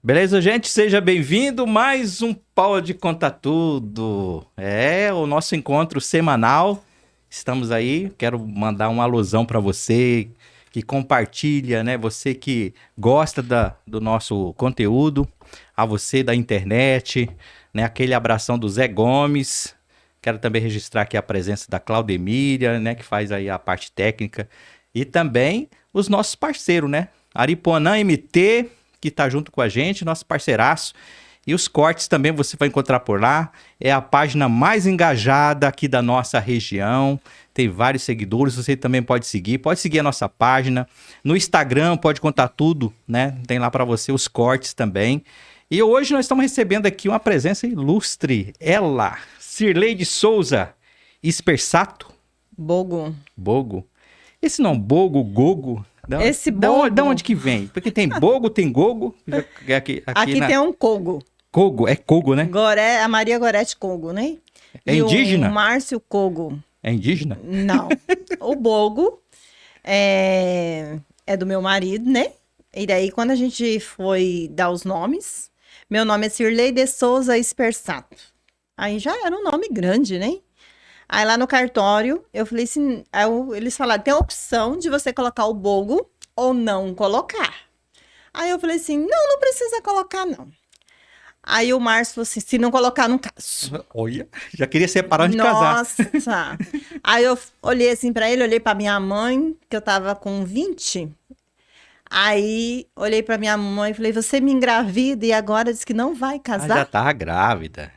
Beleza, gente? Seja bem-vindo. Mais um Pode Contar Tudo. É o nosso encontro semanal. Estamos aí. Quero mandar uma alusão para você que compartilha, né? Você que gosta do nosso conteúdo, a você da internet, né? Aquele abração do Zé Gomes. Quero também registrar aqui a presença da Claudemíria, né? Que faz aí a parte técnica. E também os nossos parceiros, né? Aripuanã MT, que tá junto com a gente, nosso parceiraço. E os cortes também você vai encontrar por lá. É a página mais engajada aqui da nossa região. Tem vários seguidores, você também pode seguir a nossa página. No Instagram, pode contar tudo, né? Tem lá para você os cortes também. E hoje nós estamos recebendo aqui uma presença ilustre. Ela, Cirleide Souza, Espersato. Bogo. Esse não, Bogo, Gogo. Esse Bogo. Da onde que vem? Porque tem Bogo, tem Gogo. Aqui tem um Cogo. Cogo, é Cogo, né? A Maria Gorete Cogo, né? É indígena? O Márcio Cogo. É indígena? Não. O Bogo é do meu marido, né? E daí, quando a gente foi dar os nomes, meu nome é Cirleide Souza Espersato. Aí já era um nome grande, né? Aí lá no cartório, eu falei assim, eles falaram, tem a opção de você colocar o Bogo ou não colocar. Aí eu falei assim, não precisa colocar não. Aí o Márcio falou assim, se não colocar, não caso. Olha, já queria separar de casar. Nossa! Aí eu olhei assim pra ele, olhei pra minha mãe, que eu tava com 20. Aí olhei pra minha mãe e falei, você me engravida e agora diz que não vai casar? Já tava grávida.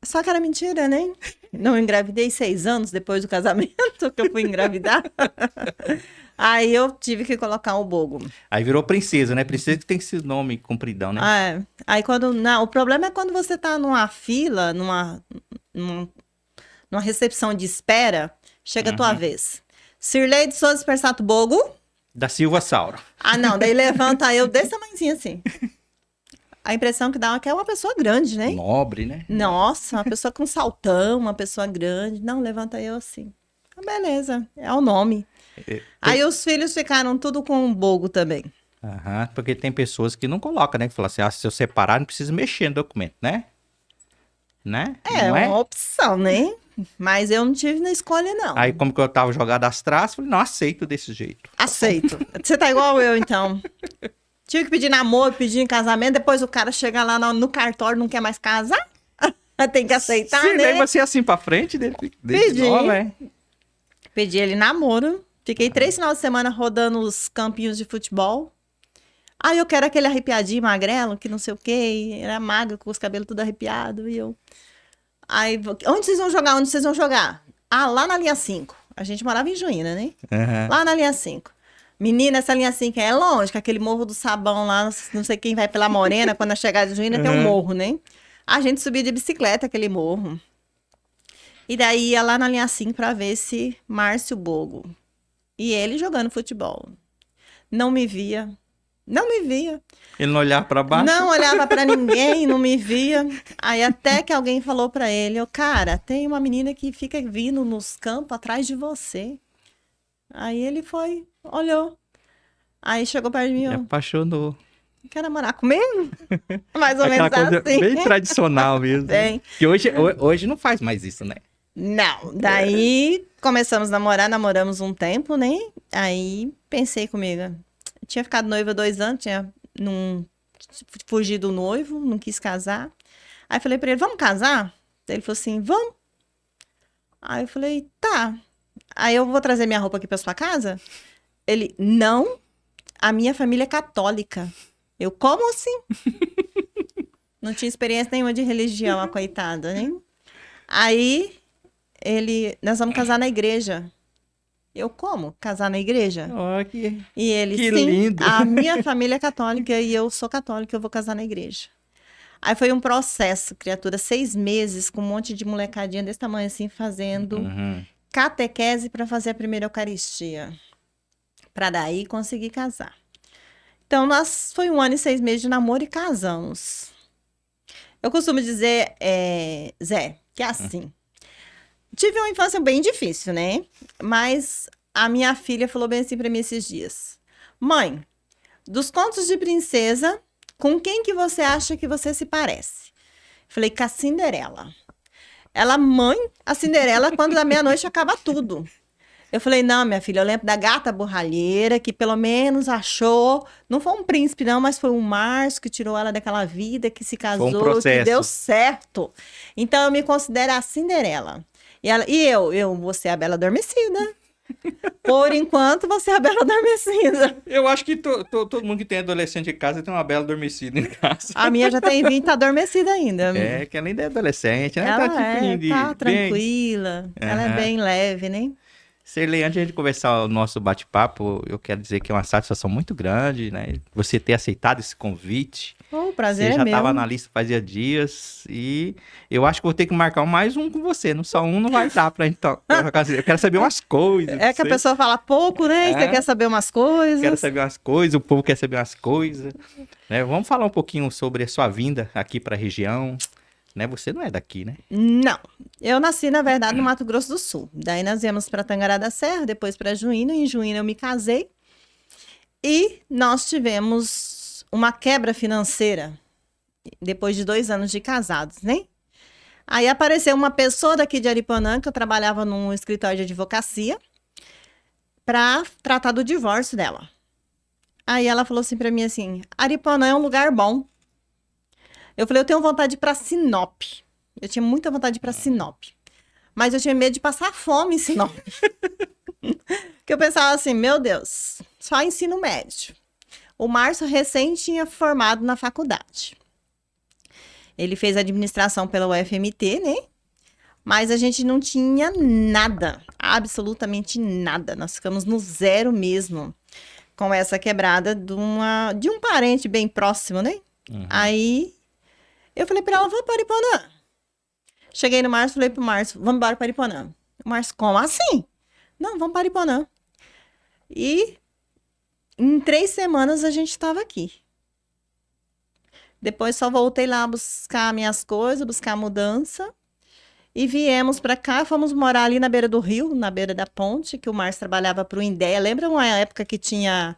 Só que era mentira, né? Não engravidei 6 anos depois do casamento que eu fui engravidar. Aí eu tive que colocar o Bogo. Aí virou princesa, né? Princesa que tem esse nome compridão, né? Aí o problema é quando você tá numa fila, numa recepção de espera, chega a tua vez. Cirleide Souza Espersato Bogo. Da Silva Sauro. Não, daí levanta eu desse tamanhozinho assim. A impressão que dá é que é uma pessoa grande, né? Nobre, né? Nossa, uma pessoa com saltão, uma pessoa grande. Não, levanta eu assim. Beleza, é o nome. Aí os filhos ficaram tudo com o Bogo também. Porque tem pessoas que não colocam, né? Que falam assim, se eu separar, não precisa mexer no documento, né? É uma opção, né? Mas eu não tive na escolha, não. Aí, como que eu tava jogado às traças, falei, não, aceito desse jeito. Aceito. Você tá igual eu, então. Tive que pedir namoro, pedir em casamento, depois o cara chega lá no cartório e não quer mais casar. Tem que aceitar, Sim, né? Você assim pra frente dele. Pedi ele namoro. Fiquei 3 finais de semana rodando os campinhos de futebol. Aí eu quero aquele arrepiadinho magrelo, que não sei o quê. Era magro, com os cabelos tudo arrepiados. E eu... Aí, onde vocês vão jogar? Onde vocês vão jogar? Lá na linha 5. A gente morava em Juína, né? Lá na linha 5. Menina, essa linha 5 é longe, que aquele Morro do Sabão lá, não sei quem vai pela Morena, quando a chegada de Juína tem um morro, né? A gente subia de bicicleta aquele morro. E daí ia lá na linha 5 pra ver esse Márcio Bogo. E ele jogando futebol. Não me via. Ele não olhava pra baixo? Não olhava pra ninguém, não me via. Aí até que alguém falou pra ele, cara, tem uma menina que fica vindo nos campos atrás de você. Aí ele foi, olhou. Aí chegou perto de mim. Me apaixonou. Quer namorar comigo? Mais ou menos coisa assim. Bem tradicional mesmo. Bem. Que hoje não faz mais isso, né? Não. Daí começamos a namorar, namoramos um tempo, né? Aí pensei comigo. Eu tinha ficado noiva 2 anos, tinha fugido do noivo, não quis casar. Aí falei pra ele, vamos casar? Daí ele falou assim, vamos. Aí eu falei, tá. Aí eu vou trazer minha roupa aqui pra sua casa? Ele, não, a minha família é católica. Eu, como assim? Não tinha experiência nenhuma de religião, a coitada, né? Aí, nós vamos casar na igreja. Eu, como? Casar na igreja? E ele, que sim, lindo. A minha família é católica e eu sou católica, eu vou casar na igreja. Aí foi um processo, criatura, 6 meses, com um monte de molecadinha desse tamanho assim, fazendo catequese para fazer a primeira Eucaristia. Para daí conseguir casar. Então, foi 1 ano e 6 meses de namoro e casamos. Eu costumo dizer, Zé, que é assim. Tive uma infância bem difícil, né? Mas a minha filha falou bem assim pra mim esses dias. Mãe, dos contos de princesa, com quem que você acha que você se parece? Falei, com a Cinderela. Ela, mãe, a Cinderela, quando da meia-noite acaba tudo. Eu falei, não, minha filha, eu lembro da gata borralheira, que pelo menos achou, não foi um príncipe não, mas foi um Márcio que tirou ela daquela vida, que se Foi um casou, que deu processo. certo. Então eu me considero a Cinderela. E eu vou ser a Bela Adormecida. Por enquanto, você é a Bela Adormecida. Eu acho que todo mundo que tem adolescente em casa tem uma bela adormecida em casa. A minha já tem 20, tá adormecida ainda. É, que ela ainda é adolescente, né? Ela Tá tipo tá bem... tranquila, ela é Aham. bem leve, né? Cirlei, antes de começar o nosso bate-papo, eu quero dizer que é uma satisfação muito grande, né? Você ter aceitado esse convite. O Você prazer é já meu. estava na lista fazia dias e eu acho que vou ter que marcar mais um com você. Não só um não vai dar pra então. Eu quero saber umas coisas. É que a você- pessoa fala pouco, né? E você É. quer saber umas coisas. Quero saber umas coisas, o povo quer saber umas coisas. Né? Vamos falar um pouquinho sobre a sua vinda aqui para a região. Né? Você não é daqui, né? Não. Eu nasci, na verdade, no Mato Grosso do Sul. Daí nós viemos para Tangará da Serra, depois para Juína. Em Juína eu me casei. E nós tivemos uma quebra financeira depois de 2 anos de casados, né? Aí apareceu uma pessoa daqui de Aripuanã, que eu trabalhava num escritório de advocacia, para tratar do divórcio dela. Aí ela falou assim para mim assim: Aripuanã é um lugar bom. Eu falei, eu tenho vontade de ir para Sinop. Eu tinha muita vontade de ir para Sinop. Mas eu tinha medo de passar fome em Sinop. Porque eu pensava assim, meu Deus, só ensino médio. O Márcio recém tinha formado na faculdade. Ele fez administração pela UFMT, né? Mas a gente não tinha nada, absolutamente nada. Nós ficamos no zero mesmo, com essa quebrada de um parente bem próximo, né? Uhum. Aí eu falei pra ela, vamos para Aripuanã. Cheguei no Márcio, falei pro Márcio, vamos embora para Aripuanã. O Márcio, como assim? Não, vamos para Aripuanã. E em 3 semanas a gente estava aqui. Depois só voltei lá buscar minhas coisas, buscar a mudança. E viemos para cá, fomos morar ali na beira do rio, na beira da ponte, que o Márcio trabalhava para o Indéia. Lembra uma época que tinha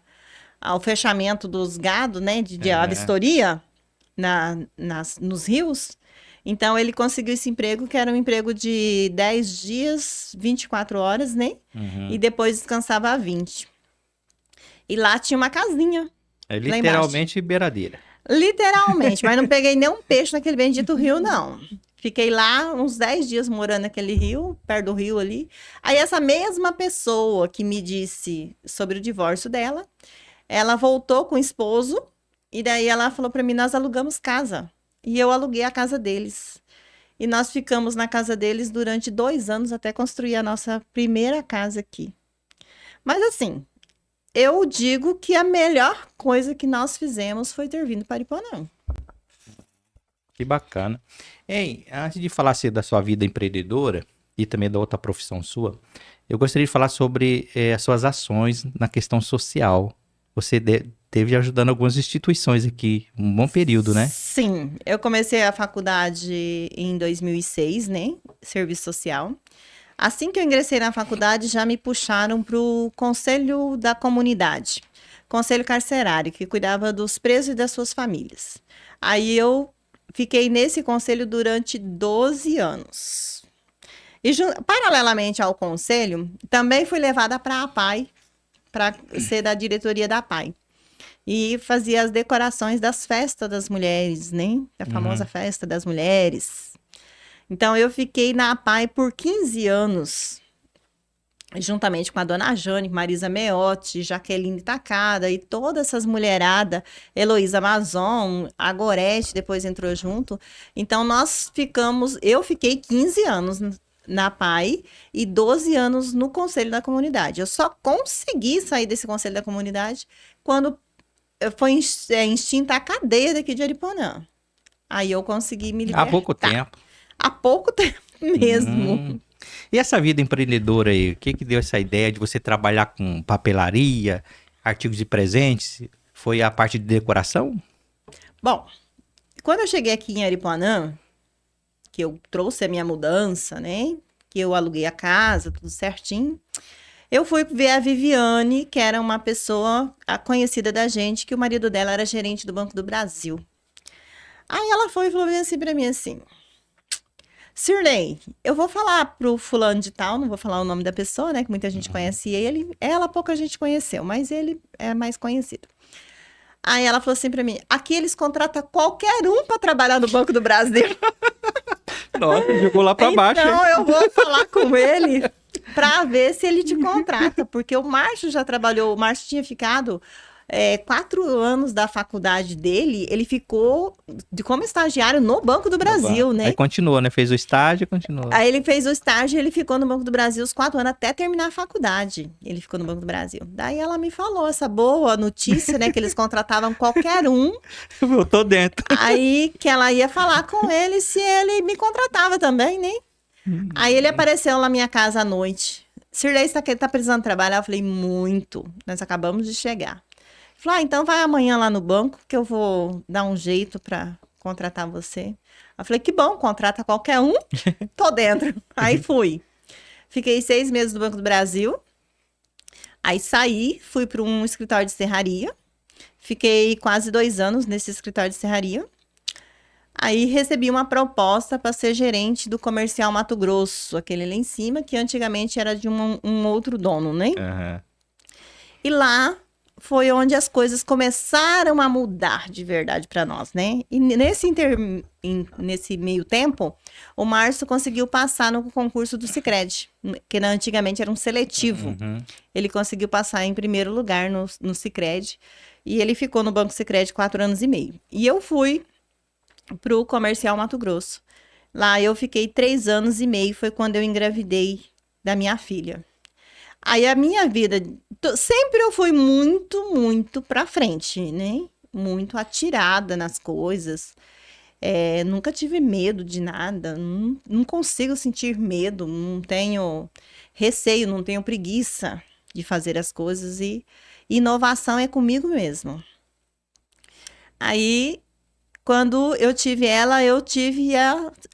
o fechamento dos gados, né? De É. avistoria nos rios? Então ele conseguiu esse emprego, que era um emprego de 10 dias, 24 horas, né? Uhum. E depois descansava 20. E lá tinha uma casinha. É lá literalmente beiradeira. Literalmente, mas não peguei nenhum peixe naquele bendito rio, não. Fiquei lá uns 10 dias morando naquele rio, perto do rio ali. Aí essa mesma pessoa que me disse sobre o divórcio dela, ela voltou com o esposo e daí ela falou para mim, nós alugamos casa. E eu aluguei a casa deles. E nós ficamos na casa deles durante 2 anos até construir a nossa primeira casa aqui. Mas assim, eu digo que a melhor coisa que nós fizemos foi ter vindo para Aripuanã. Que bacana. Ei, antes de falar da sua vida empreendedora e também da outra profissão sua, eu gostaria de falar sobre as suas ações na questão social. Você teve ajudando algumas instituições aqui, um bom período, né? Sim, eu comecei a faculdade em 2006, né? Serviço social. Assim que eu ingressei na faculdade, já me puxaram para o Conselho da Comunidade, Conselho Carcerário, que cuidava dos presos e das suas famílias. Aí eu fiquei nesse conselho durante 12 anos. E paralelamente ao conselho, também fui levada para a APAI, para ser da diretoria da APAI. E fazia as decorações das festas das mulheres, né? A famosa festa das mulheres. Então, eu fiquei na APAI por 15 anos, juntamente com a dona Jane, Marisa Meotti, Jaqueline Tacada e todas essas mulheradas, Heloísa Mazon, a Gorete depois entrou junto. Então, eu fiquei 15 anos na APAI e 12 anos no Conselho da Comunidade. Eu só consegui sair desse Conselho da Comunidade quando foi extinta a cadeia daqui de Aripuanã. Aí eu consegui me libertar. Há pouco tempo. Há pouco tempo mesmo. E essa vida empreendedora aí, o que deu essa ideia de você trabalhar com papelaria, artigos de presentes? Foi a parte de decoração? Bom, quando eu cheguei aqui em Aripuanã, que eu trouxe a minha mudança, né? Que eu aluguei a casa, tudo certinho. Eu fui ver a Viviane, que era uma pessoa conhecida da gente, que o marido dela era gerente do Banco do Brasil. Aí ela foi e falou assim pra mim assim: Sirlei, eu vou falar pro fulano de tal, não vou falar o nome da pessoa, né? Que muita gente conhece ele. Ela pouca gente conheceu, mas ele é mais conhecido. Aí ela falou assim pra mim: aqui eles contratam qualquer um pra trabalhar no Banco do Brasil. Nossa, jogou lá pra baixo. Então Hein? eu vou falar com ele pra ver se ele te contrata, porque o Márcio já trabalhou, o Márcio tinha ficado 4 anos da faculdade dele, ele ficou como estagiário no Banco do Brasil, né? Aí continuou, né? Fez o estágio e continuou. Aí ele fez o estágio e ele ficou no Banco do Brasil os 4 anos até terminar a faculdade. Ele ficou no Banco do Brasil. Daí ela me falou essa boa notícia, né? Que eles contratavam qualquer um. Eu tô dentro. Aí que ela ia falar com ele se ele me contratava também, né? Aí ele apareceu lá na minha casa à noite. Sirlei, você tá precisando trabalhar? Eu falei, muito. Nós acabamos de chegar. Ele falou, então vai amanhã lá no banco que eu vou dar um jeito pra contratar você. Eu falei, que bom, contrata qualquer um. Tô dentro. Aí fui. Fiquei 6 meses no Banco do Brasil. Aí saí, fui para um escritório de serraria. Fiquei quase 2 anos nesse escritório de serraria. Aí recebi uma proposta para ser gerente do Comercial Mato Grosso, aquele lá em cima, que antigamente era de um outro dono, né? Uhum. E lá foi onde as coisas começaram a mudar de verdade para nós, né? E nesse meio tempo, o Márcio conseguiu passar no concurso do Sicredi, que antigamente era um seletivo. Uhum. Ele conseguiu passar em primeiro lugar no Sicredi e ele ficou no Banco Sicredi 4 anos e meio. E eu fui para o Comercial Mato Grosso. Lá eu fiquei 3 anos e meio, foi quando eu engravidei da minha filha. Aí a minha vida, sempre eu fui muito pra frente, né? Muito atirada nas coisas. Nunca tive medo de nada. Não consigo sentir medo. Não tenho receio, não tenho preguiça de fazer as coisas. E inovação é comigo mesmo. Aí, quando eu tive ela, eu tive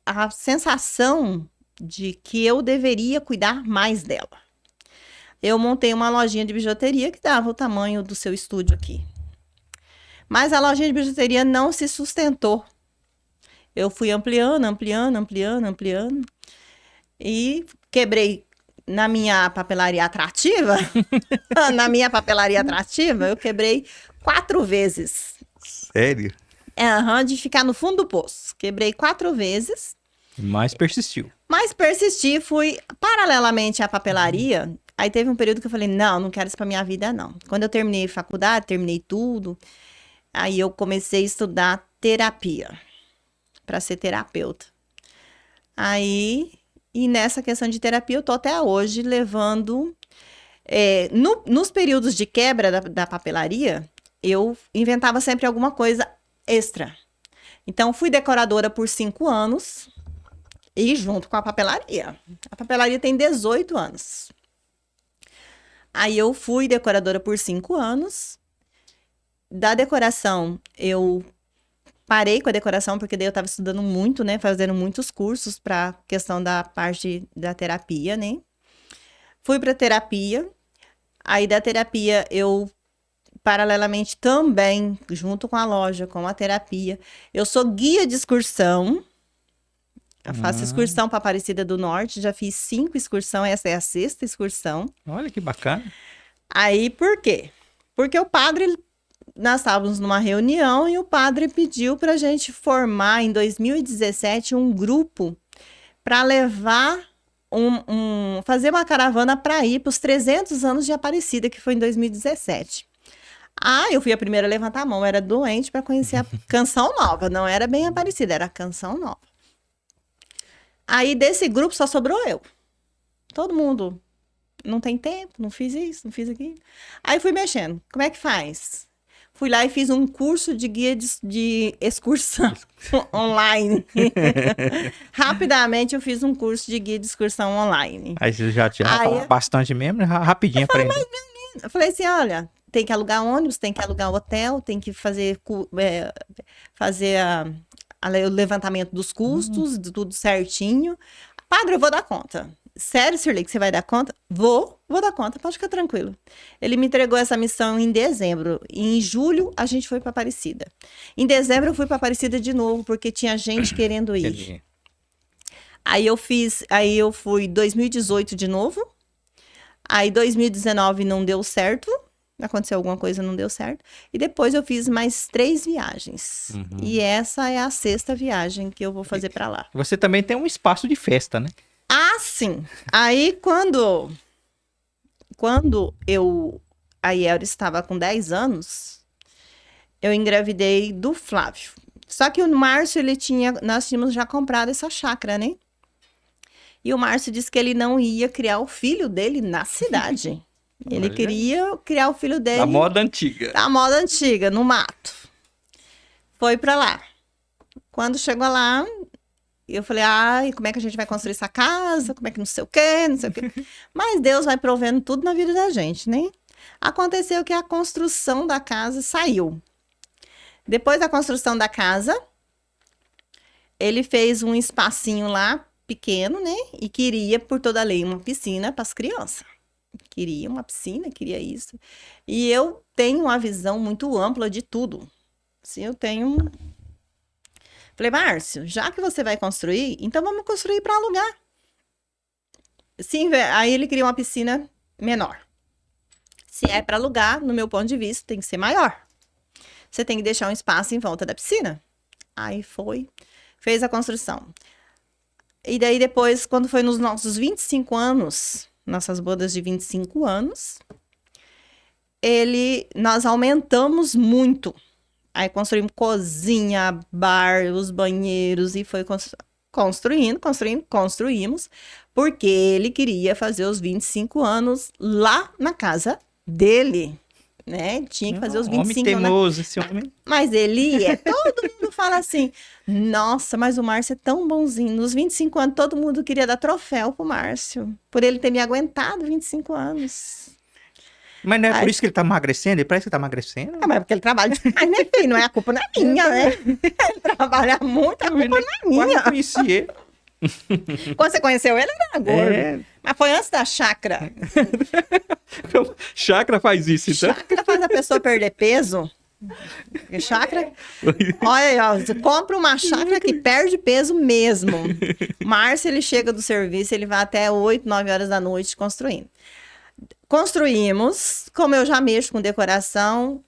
a sensação de que eu deveria cuidar mais dela. Eu montei uma lojinha de bijuteria que dava o tamanho do seu estúdio aqui. Mas a lojinha de bijuteria não se sustentou. Eu fui ampliando. E quebrei na minha papelaria atrativa. Na minha papelaria atrativa, eu quebrei 4 vezes. Sério? De ficar no fundo do poço. Quebrei 4 vezes. Mas persistiu. Mas persisti, fui paralelamente à papelaria. Aí teve um período que eu falei, não quero isso pra minha vida, não. Quando eu terminei faculdade, terminei tudo, aí eu comecei a estudar terapia, pra ser terapeuta. Aí, e nessa questão de terapia, eu tô até hoje levando... nos períodos de quebra da papelaria, eu inventava sempre alguma coisa extra. Então, fui decoradora por 5 anos... E junto com a papelaria. A papelaria tem 18 anos. Aí eu fui decoradora por 5 anos. Da decoração, eu parei com a decoração, porque daí eu estava estudando muito, né? Fazendo muitos cursos para questão da parte da terapia, né? Fui para terapia. Aí da terapia, eu paralelamente também, junto com a loja, com a terapia, eu sou guia de excursão. Eu faço excursão para Aparecida do Norte, já fiz 5 excursões, essa é a 6ª excursão. Olha que bacana. Aí, por quê? Porque o padre, nós estávamos numa reunião e o padre pediu para a gente formar, em 2017, um grupo para levar, fazer uma caravana para ir para os 300 anos de Aparecida, que foi em 2017. Eu fui a primeira a levantar a mão, era doente para conhecer a Canção Nova, não era bem Aparecida, era a Canção Nova. Aí desse grupo só sobrou eu. Todo mundo não tem tempo, não fiz isso, não fiz aquilo. Aí fui mexendo. Como é que faz? Fui lá e fiz um curso de guia de excursão online. Rapidamente eu fiz um curso de guia de excursão online. Aí você já tinha bastante mesmo, rapidinho aprendeu. Eu falei assim, olha, tem que alugar ônibus, tem que alugar hotel, tem que fazer o levantamento dos custos, tudo certinho. Padre, eu vou dar conta. sério, Sirley, que você vai dar conta? Vou dar conta, pode ficar tranquilo. Ele me entregou essa missão em dezembro. E em julho, a gente foi para Aparecida. Em dezembro, eu fui para Aparecida de novo, porque tinha gente querendo ir. Entendi. Aí eu fui 2018 de novo. Aí 2019 não deu certo. Aconteceu alguma coisa, não deu certo. E depois eu fiz mais 3 viagens. E essa é a 6ª viagem que eu vou fazer para lá. Você também tem um espaço de festa, né? Ah, sim. Aí quando a Yelry estava com 10 anos, eu engravidei do Flávio. Só que o Márcio, nós tínhamos já comprado essa chácara, né? E o Márcio disse que ele não ia criar o filho dele na cidade. Ele queria criar o filho dele... Da moda antiga. Da moda antiga, no mato. Foi pra lá. Quando chegou lá, eu falei, ai, como é que a gente vai construir essa casa? Como é que não sei o quê, não sei o quê. Mas Deus vai provendo tudo na vida da gente, né? Aconteceu que a construção da casa saiu. Depois da construção da casa, ele fez um espacinho lá, pequeno, né? E queria, por toda a lei, uma piscina para as crianças. Queria uma piscina, queria isso. E eu tenho uma visão muito ampla de tudo. Assim, eu tenho... Falei, Márcio, já que você vai construir, então vamos construir para alugar. Sim, aí ele queria uma piscina menor. Se é para alugar, no meu ponto de vista, tem que ser maior. Você tem que deixar um espaço em volta da piscina. Aí fez a construção. E daí depois, quando foi nos nossos 25 anos, nossas bodas de 25 anos, nós aumentamos muito. Aí construímos cozinha, bar, os banheiros e foi construímos, porque ele queria fazer os 25 anos lá na casa dele, né? Tinha que fazer os 25 homem teimoso, esse homem. Mas todo mundo fala assim, nossa, mas o Márcio é tão bonzinho. Nos 25 anos, todo mundo queria dar troféu pro Márcio, por ele ter me aguentado 25 anos. Mas não é por isso que ele tá emagrecendo? Ele parece que tá emagrecendo. Mas é porque ele trabalha demais, né, filho? Não é a culpa, não é minha, né? Ele trabalha muito, a culpa não é minha. Quando eu conheci ele. Quando você conheceu ele, ele era gordo. Mas foi antes da chácara. Chácara faz isso, então? Chácara faz a pessoa perder peso. Chácara... Olha aí, ó, você compra uma chácara que perde peso mesmo. Márcio, ele chega do serviço, ele vai até 8, 9 horas da noite construindo. Construímos, como eu já mexo com decoração,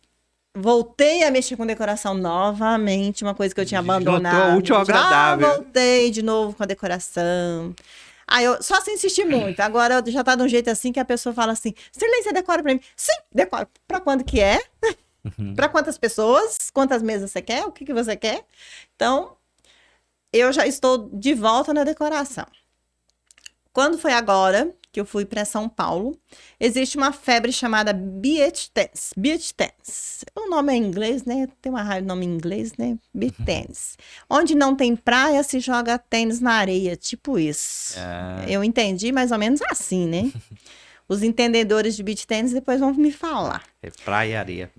voltei a mexer com decoração novamente, uma coisa que eu tinha abandonado. Juntou o útil ao agradável. Já voltei de novo com a decoração. Aí eu só se insistir muito. Agora já tá de um jeito assim que a pessoa fala assim, Sirley, você decora pra mim? Sim, decoro. Pra quando que é? Pra quantas pessoas? Quantas mesas você quer? O que você quer? Então, eu já estou de volta na decoração. Quando foi agora que eu fui para São Paulo, existe uma febre chamada Beach Tennis. Beach Tennis. O nome é em inglês, né? Tem uma raiva de nome em inglês, né? Beach Tennis. Onde não tem praia, se joga tênis na areia, tipo isso. Eu entendi mais ou menos assim, né? Os entendedores de beach tennis depois vão me falar. É praia e areia.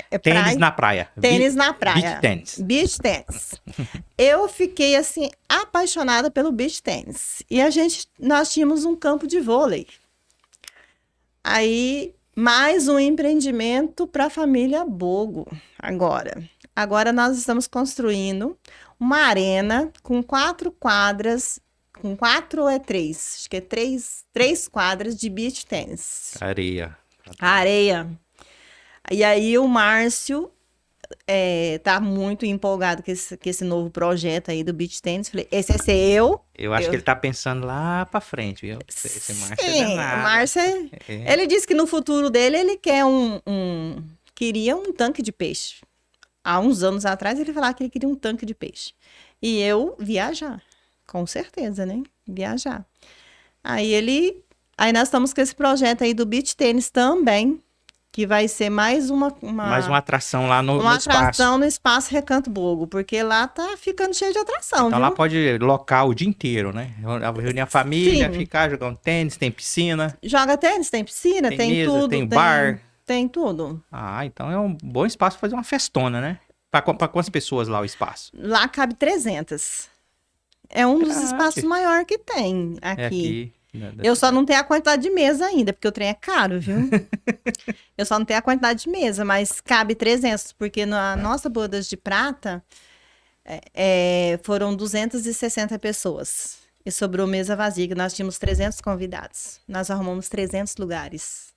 É tênis praia, na praia. Tênis na praia. Beach tennis. Beach tennis. Eu fiquei, assim, apaixonada pelo beach tennis. E nós tínhamos um campo de vôlei. Aí, mais um empreendimento para a família Bogo, agora. Agora nós estamos construindo uma arena com 4 quadras, com 4 ou é 3? Acho que é 3 quadras de beach tennis. Areia. E aí o Márcio tá muito empolgado com esse novo projeto aí do beach tennis. Falei, esse é seu. Eu acho que ele tá pensando lá pra frente, viu? Esse Márcio é danado. O Márcio Ele disse que no futuro dele ele quer queria um tanque de peixe. Há uns anos atrás ele falava que ele queria um tanque de peixe. E eu viajar, com certeza, né? Viajar. Aí nós estamos com esse projeto aí do beach tennis também, que vai ser mais uma atração lá no uma espaço. Uma atração no espaço Recanto Bogo, porque lá tá ficando cheio de atração, então viu? Lá pode locar o dia inteiro, né? Reunir a família, ficar, jogar um tênis, tem piscina. Joga tênis, tem piscina, tem mesa, tudo. Tem bar. Tem tudo. Ah, então é um bom espaço para fazer uma festona, né? Para quantas pessoas lá o espaço? Lá cabe 300. É um dos Ah, espaços maiores que tem é aqui. aqui. Né, Eu só não tenho a quantidade de mesa ainda, porque o trem é caro, viu? Eu só não tenho a quantidade de mesa, mas cabe 300, porque na nossa bodas de prata foram 260 pessoas. E sobrou mesa vazia, que nós tínhamos 300 convidados. Nós arrumamos 300 lugares.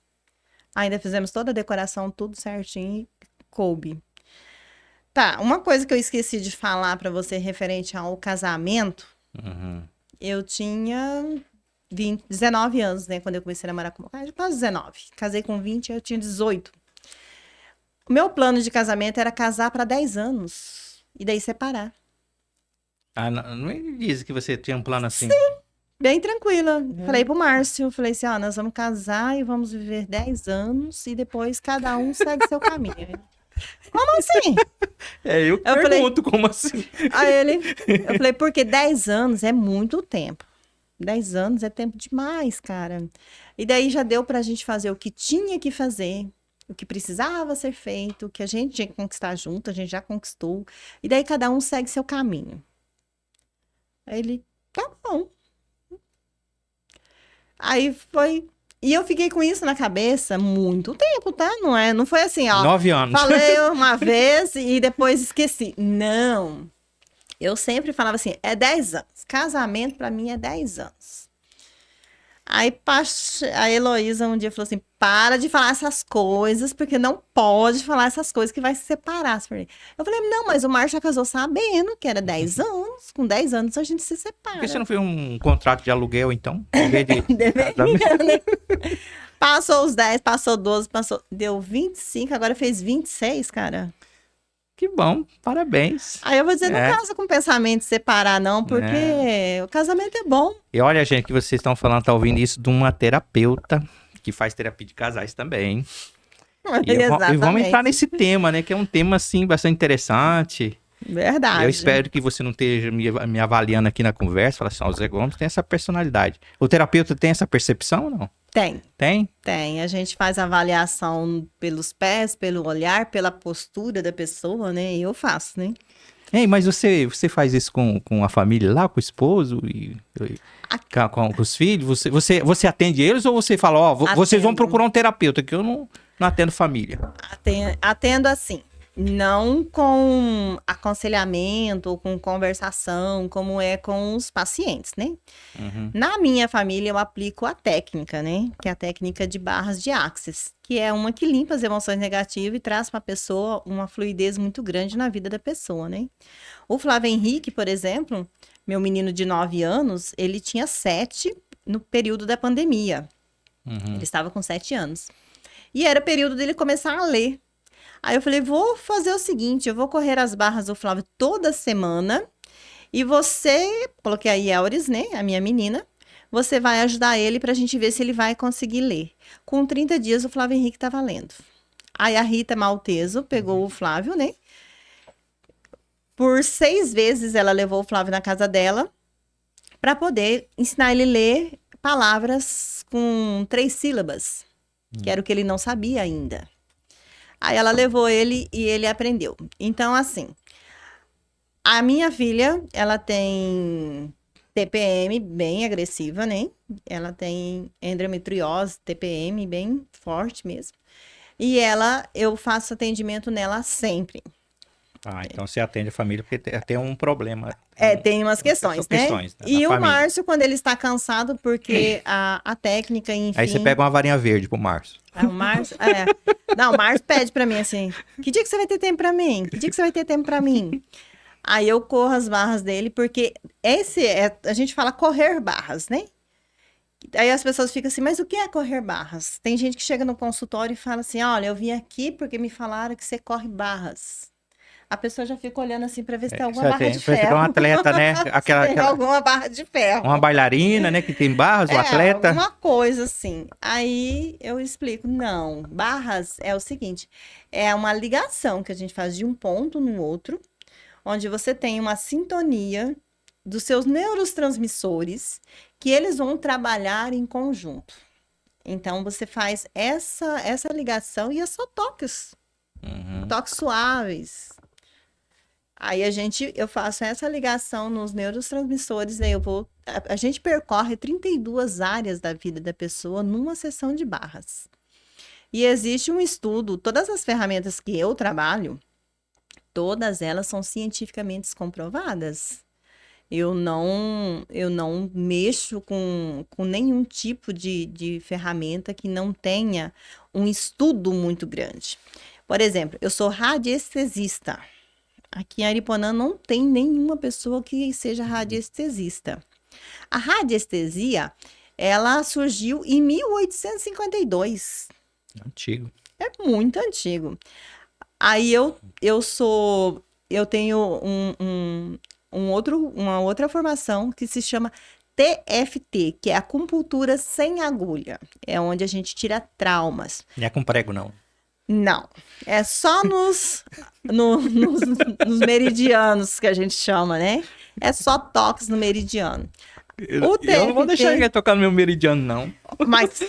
Ainda fizemos toda a decoração, tudo certinho, e coube. Tá, uma coisa que eu esqueci de falar pra você referente ao casamento, Uhum. eu tinha 19 anos, né, quando eu comecei a namorar com meu pai, quase 19. Casei com 20, eu tinha 18. O meu plano de casamento era casar pra 10 anos e daí separar. Ah, não me diz que você tinha um plano assim. Bem tranquila. Falei pro Márcio, falei assim, ó, nós vamos casar e vamos viver 10 anos e depois cada um segue seu caminho. Ele, como assim? É, eu Eu falei, pergunto como assim. eu falei, porque 10 anos é muito tempo. 10 anos é tempo demais, cara. E daí já deu pra gente fazer o que tinha que fazer, o que precisava ser feito, o que a gente tinha que conquistar junto, a gente já conquistou. E daí cada um segue seu caminho. Aí ele, tá bom. Aí foi. E eu fiquei com isso na cabeça muito tempo, tá? Não é? Não foi assim, ó. 9 anos. Falei uma vez e depois esqueci. Não. Eu sempre falava assim, é 10 anos. Casamento pra mim é 10 anos. Aí a Heloísa um dia falou assim: para de falar essas coisas, porque não pode falar essas coisas que vai se separar. Eu falei, não, mas o Márcio já casou sabendo que era 10 anos. Com 10 anos a gente se separa. Por que você não fez um contrato de aluguel, então? Em vez de Deveria, né? Passou os 10, passou 12, passou. Deu 25, agora fez 26, cara. Que bom, parabéns. Aí eu vou dizer, não É. casa com pensamento de separar, não, porque o casamento é bom. E olha, gente, que vocês estão falando, tá ouvindo isso de uma terapeuta que faz terapia de casais também. E vamos entrar nesse tema, né? Que é um tema, assim, bastante interessante. Verdade. Eu espero que você não esteja me avaliando aqui na conversa. Fala assim, ó, o Zé Gomes tem essa personalidade. O terapeuta tem essa percepção ou não? Tem. Tem? Tem. A gente faz avaliação pelos pés, pelo olhar, pela postura da pessoa, né? E eu faço, né? Ei, mas você faz isso com a família lá, com o esposo com os filhos? Você atende eles ou você fala, ó, vocês vão Atendo. procurar um terapeuta, que eu não atendo família? Atendo assim, não com aconselhamento ou com conversação, como é com os pacientes, né? Uhum. Na minha família, eu aplico a técnica, né? Que é a técnica de barras de Axis, que é uma que limpa as emoções negativas e traz para a pessoa uma fluidez muito grande na vida da pessoa, né? O Flávio Henrique, por exemplo, meu menino de 9 anos, ele tinha 7 no período da pandemia. Uhum. Ele estava com 7 anos. E era período dele começar a ler. Aí eu falei, vou fazer o seguinte, eu vou correr as barras do Flávio toda semana e você, coloquei a Yelris, né, a minha menina, você vai ajudar ele pra gente ver se ele vai conseguir ler. Com 30 dias o Flávio Henrique estava lendo. Aí a Rita Malteso pegou o Flávio, né? Por 6 vezes ela levou o Flávio na casa dela para poder ensinar ele a ler palavras com 3 sílabas, que era o que ele não sabia ainda. Aí ela levou ele e ele aprendeu. Então, assim, a minha filha, ela tem TPM bem agressiva, né? Ela tem endometriose, TPM bem forte mesmo. E eu faço atendimento nela sempre. Ah, então você atende a família porque tem um problema. Tem umas questões, né? E o Márcio, quando ele está cansado, porque a técnica, enfim... Aí você pega uma varinha verde pro Márcio. O Márcio, Não, o Márcio pede pra mim assim, que dia que você vai ter tempo pra mim? Que dia que você vai ter tempo pra mim? Aí eu corro as barras dele, porque a gente fala correr barras, né? Aí as pessoas ficam assim, mas o que é correr barras? Tem gente que chega no consultório e fala assim, olha, eu vim aqui porque me falaram que você corre barras. A pessoa já fica olhando assim pra ver se tem alguma barra de ferro. Fica um atleta, né? Tem alguma barra de ferro. Uma bailarina, né? Que tem barras, um atleta. Alguma coisa assim. Aí eu explico, não, barras é o seguinte, é uma ligação que a gente faz de um ponto no outro, onde você tem uma sintonia dos seus neurotransmissores que eles vão trabalhar em conjunto. Então você faz essa ligação e é só toques. Toques suaves. Aí eu faço essa ligação nos neurotransmissores, aí a gente percorre 32 áreas da vida da pessoa numa sessão de barras. E existe um estudo, todas as ferramentas que eu trabalho, todas elas são cientificamente comprovadas. Eu não mexo com nenhum tipo de ferramenta que não tenha um estudo muito grande. Por exemplo, eu sou radiestesista. Aqui em Aripuanã não tem nenhuma pessoa que seja radiestesista. A radiestesia, ela surgiu em 1852. Antigo. É muito antigo. Aí eu tenho uma outra formação que se chama TFT, que é acupuntura sem agulha. É onde a gente tira traumas. Não é com prego, não. Não, é só nos meridianos que a gente chama, né? É só toques no meridiano. O TFT, eu não vou deixar ninguém tocar no meu meridiano, não. Mas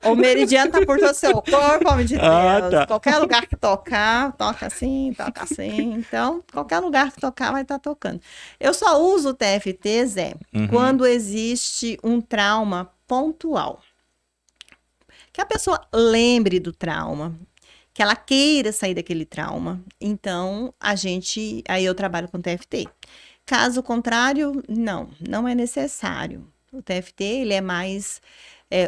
o meridiano tá por todo o seu corpo, homem de Deus. Tá. Qualquer lugar que tocar, toca assim, toca assim. Então, qualquer lugar que tocar vai estar tocando. Eu só uso o TFT, Zé, quando existe um trauma pontual. Que a pessoa lembre do trauma, que ela queira sair daquele trauma. Então, aí eu trabalho com TFT. Caso contrário, não é necessário. O TFT, ele é mais,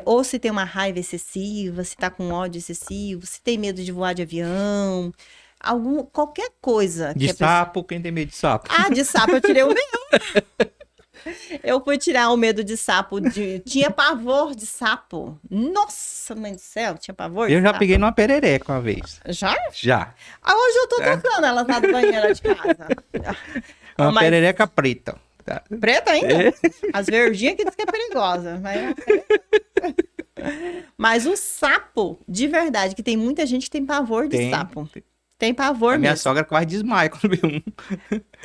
ou se tem uma raiva excessiva, se tá com ódio excessivo, se tem medo de voar de avião, qualquer coisa. De sapo, quem tem medo de sapo? Ah, de sapo eu tirei o meu. Eu fui tirar o medo de sapo, tinha pavor de sapo. Nossa, mãe do céu, tinha pavor de Eu já sapo. peguei numa perereca uma vez. Já? Já. Ah, hoje eu tô tocando ela tá do banheiro de casa. Uma Mas perereca preta. Tá. preta ainda? As verdinhas que diz que é perigosa. Mas o sapo, de verdade, que tem muita gente que tem pavor de sapo. Tem pavor minha mesmo. sogra quase desmaia quando vê um.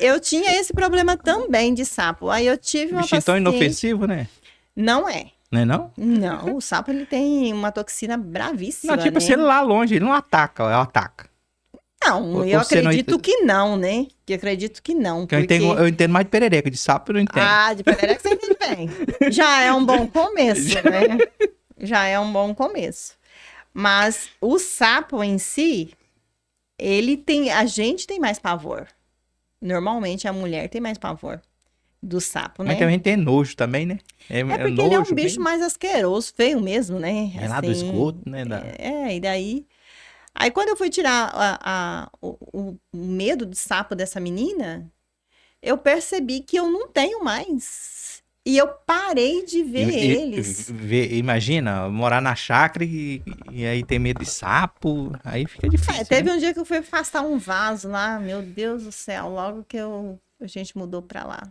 Eu tinha esse problema também de sapo. Aí eu tive uma Bichinho tão paciente... inofensivo, né? Não é. Não é não? Não, o sapo ele tem uma toxina bravíssima, Não, tipo, né? se ele lá longe, ele não ataca, ela ataca. Não, Ou eu você não acredito entende? que não, né? Que acredito que não. Porque eu entendo mais de perereca, de sapo eu não entendo. Ah, de perereca você entende bem. Já é um bom começo, né? Já é um bom começo. Mas o sapo em si, a gente tem mais pavor. Normalmente a mulher tem mais pavor do sapo, né? Mas também tem nojo também, né? É porque nojo, ele é um bicho bem... mais asqueroso, feio mesmo, né? É lá do esgoto, né? E daí... Aí quando eu fui tirar o medo do sapo dessa menina, eu percebi que eu não tenho mais. E eu parei de ver eles. Imagina, morar na chácara e aí ter medo de sapo, aí fica difícil. Teve né? um dia que eu fui afastar um vaso lá, meu Deus do céu, logo que a gente mudou pra lá.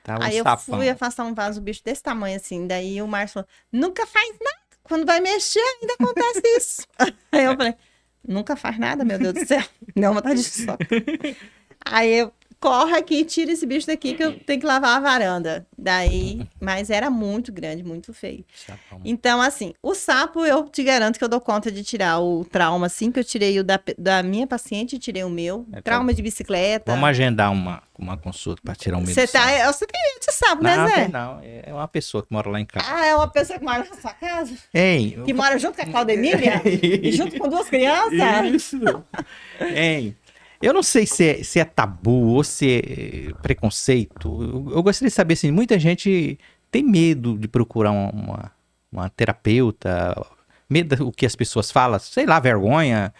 Tá um Aí eu sapão. fui afastar um vaso, um bicho desse tamanho assim, daí o Márcio falou, nunca faz nada, quando vai mexer ainda acontece isso. Aí eu falei, nunca faz nada, meu Deus do céu, não, vontade de só. Aí eu corre aqui e tira esse bicho daqui que eu tenho que lavar a varanda. Daí, mas era muito grande, muito feio. Sapão. Então, assim, o sapo eu te garanto que eu dou conta de tirar o trauma, assim, que eu tirei o da minha paciente e tirei o meu. Trauma de bicicleta. Vamos agendar uma consulta para tirar um medo. Você tem medo de sapo, né, Zé? Não, é uma pessoa que mora lá em casa. Ah, é uma pessoa que mora na sua casa? Hein? Que mora junto com a Claudemília? E junto com duas crianças? Isso. Hein? Eu não sei se é tabu ou se é preconceito. Eu gostaria de saber, assim, muita gente tem medo de procurar uma terapeuta, medo do que as pessoas falam, sei lá, vergonha.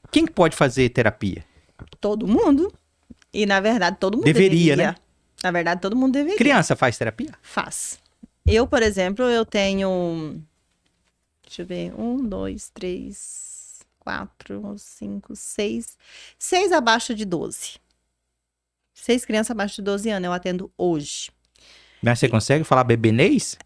Quem que pode fazer terapia? Todo mundo. E, na verdade, todo mundo Deveria, né? Na verdade, todo mundo deveria. Criança faz terapia? Faz. Eu, por exemplo, eu tenho... Deixa eu ver. 1, 2, 3... 4, 5, 6. 6 abaixo de 12. 6 crianças abaixo de 12 anos eu atendo hoje. Mas você consegue falar bebenês?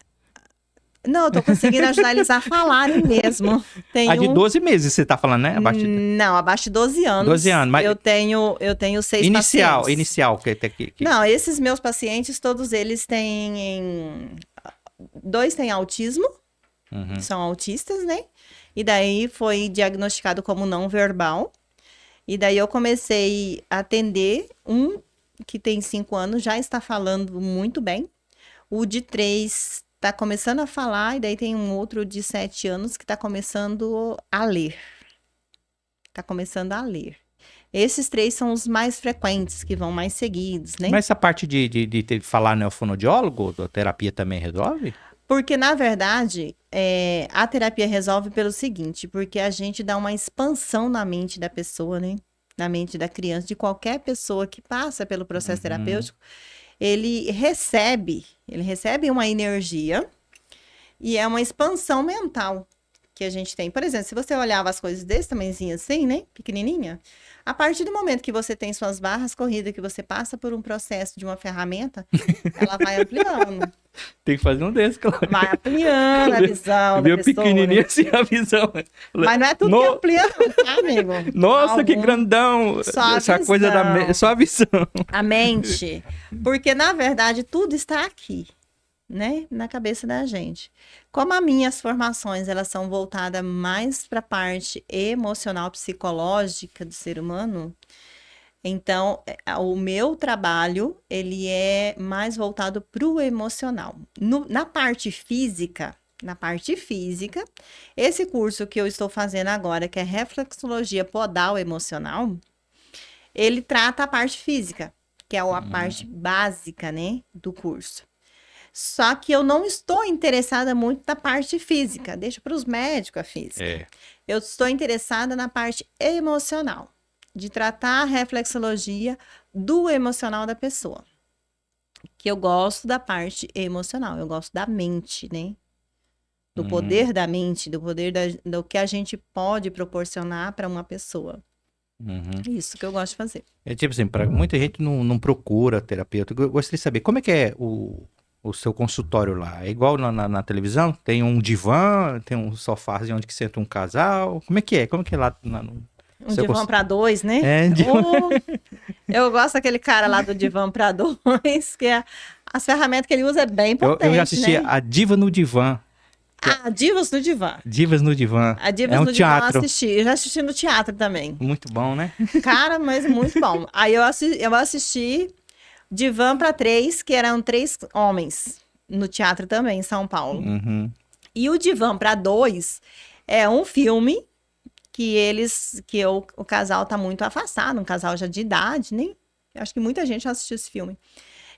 Não, eu tô conseguindo ajudar eles a falarem mesmo. A de 12 meses você tá falando, né? Não, abaixo de 12 anos. 12 anos, mas... Eu tenho 6 pacientes. Inicial. Não, esses meus pacientes, todos eles têm... 2 têm autismo, são autistas, né? E daí foi diagnosticado como não verbal. E daí eu comecei a atender um que tem 5 anos, já está falando muito bem. O de 3 está começando a falar, e daí tem um outro de 7 anos que está começando a ler. Está começando a ler. Esses 3 são os mais frequentes, que vão mais seguidos, né? Mas essa parte de ter que falar neofonoaudiólogo, a terapia também resolve? Porque, na verdade, a terapia resolve pelo seguinte, porque a gente dá uma expansão na mente da pessoa, né? Na mente da criança, de qualquer pessoa que passa pelo processo terapêutico, ele recebe uma energia e é uma expansão mental que a gente tem. Por exemplo, se você olhava as coisas desse tamanhozinho assim, né? Pequenininha, a partir do momento que você tem suas barras corridas, que você passa por um processo de uma ferramenta, ela vai ampliando. Tem que fazer um desses, claro. Vai ampliando a visão da Viu pessoa. pequenininho Né? assim a visão. Mas não é tudo que amplia, tá, amigo? Nossa, que grandão. Só essa coisa da só a visão. A mente. Porque, na verdade, tudo está aqui, né? Na cabeça da gente. Como as minhas formações, elas são voltadas mais para a parte emocional, psicológica do ser humano, então, o meu trabalho, ele é mais voltado para o emocional. Na parte física, esse curso que eu estou fazendo agora, que é Reflexologia Podal Emocional, ele trata a parte física, que é a parte básica, né, do curso. Só que eu não estou interessada muito na parte física, deixa para os médicos a física. Eu estou interessada na parte emocional, de tratar a reflexologia do emocional da pessoa. Que eu gosto da parte emocional, eu gosto da mente, né? Do poder da mente, do poder do que a gente pode proporcionar para uma pessoa. Isso que eu gosto de fazer. É tipo assim, muita gente não procura terapeuta. Eu gostaria de saber, como é que é o seu consultório lá? É igual na televisão? Tem um divã, tem um sofázinho onde que senta um casal? Como é que é? Como é que é lá no um divã para 2, né? Eu gosto daquele cara lá do divã para 2, que as ferramentas que ele usa é bem potente, eu já assisti, né? a Diva no Divã. Divas no Divã. Divas no Divã. A Divas no Divã eu assisti. Eu já assisti no teatro também. Muito bom, né? Cara, mas muito bom. Aí eu assisti Divã para 3, que eram 3 homens no teatro também, em São Paulo. E o Divã para 2 é um filme que o casal tá muito afastado, um casal já de idade, né? Acho que muita gente já assistiu esse filme.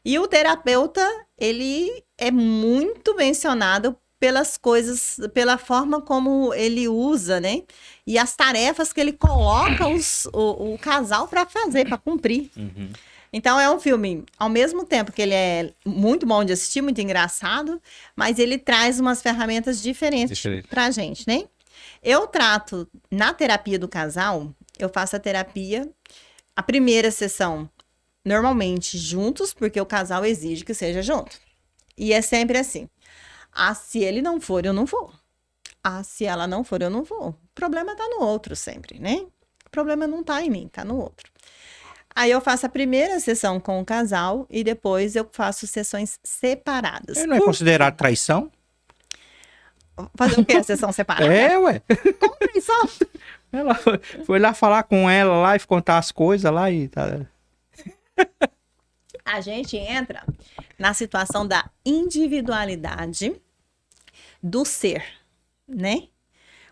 E o terapeuta, ele é muito mencionado pelas coisas, pela forma como ele usa, né? E as tarefas que ele coloca o casal para fazer, para cumprir. Então é um filme, ao mesmo tempo que ele é muito bom de assistir, muito engraçado, mas ele traz umas ferramentas diferentes pra gente, né? Eu trato, na terapia do casal, eu faço a terapia, a primeira sessão, normalmente juntos, porque o casal exige que seja junto. E é sempre assim. Se ele não for, eu não vou. Se ela não for, eu não vou. O problema tá no outro sempre, né? O problema não tá em mim, tá no outro. Aí eu faço a primeira sessão com o casal e depois eu faço sessões separadas. Não é considerado traição? Fazer o quê? A sessão separada? Ué. Como traição? Ela foi lá falar com ela lá e contar as coisas lá e tá. A gente entra na situação da individualidade do ser, né?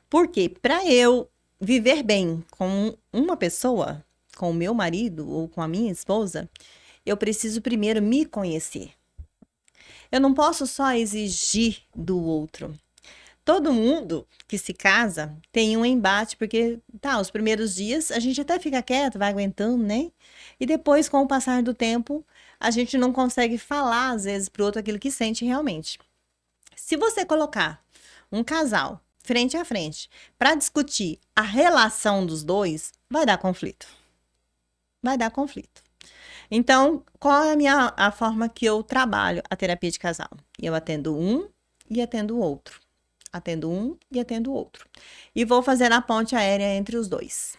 Porque para eu viver bem com uma pessoa, com o meu marido ou com a minha esposa, eu preciso primeiro me conhecer. Eu não posso só exigir do outro. Todo mundo que se casa tem um embate, porque, os primeiros dias a gente até fica quieto, vai aguentando, né? E depois, com o passar do tempo, a gente não consegue falar, às vezes, pro outro aquilo que sente realmente. Se você colocar um casal frente a frente para discutir a relação dos dois, vai dar conflito. Vai dar conflito. Então, qual é a forma que eu trabalho a terapia de casal? Eu atendo um e atendo o outro. Atendo um e atendo o outro. E vou fazer a ponte aérea entre os dois.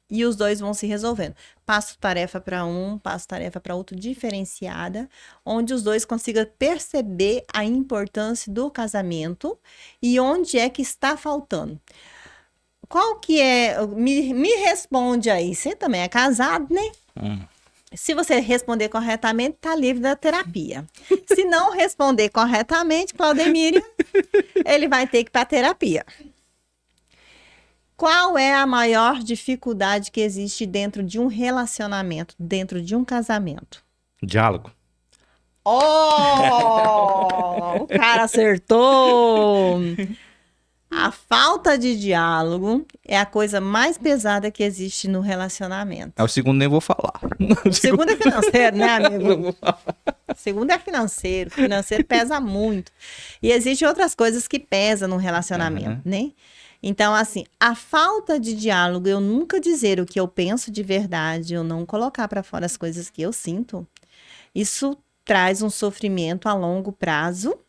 E os dois vão se resolvendo. Passo tarefa para um, passo tarefa para outro, diferenciada, onde os dois consigam perceber a importância do casamento e onde é que está faltando. qual que é... Me responde aí. Você também é casado, né? Se você responder corretamente, tá livre da terapia. Se não responder corretamente, Claudemíria, ele vai ter que ir pra terapia. Qual é a maior dificuldade que existe dentro de um relacionamento, dentro de um casamento? Diálogo. Oh, o cara acertou! A falta de diálogo é a coisa mais pesada que existe no relacionamento. É o segundo, nem vou falar. O segundo é financeiro, né, amigo? O segundo é financeiro. O financeiro pesa muito. E existem outras coisas que pesam no relacionamento, né? Então, assim, a falta de diálogo, eu nunca dizer o que eu penso de verdade, eu não colocar para fora as coisas que eu sinto, isso traz um sofrimento a longo prazo.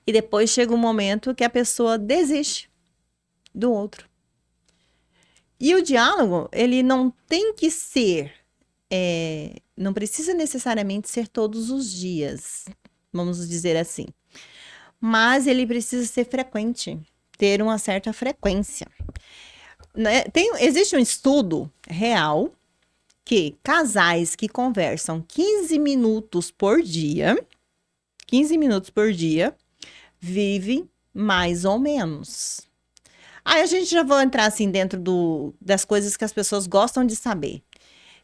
E depois chega um momento que a pessoa desiste do outro. E o diálogo, ele não tem que ser, não precisa necessariamente ser todos os dias, vamos dizer assim. Mas ele precisa ser frequente, ter uma certa frequência. Existe um estudo real que casais que conversam 15 minutos por dia, vive mais ou menos. Aí a gente já vai entrar assim dentro das coisas que as pessoas gostam de saber.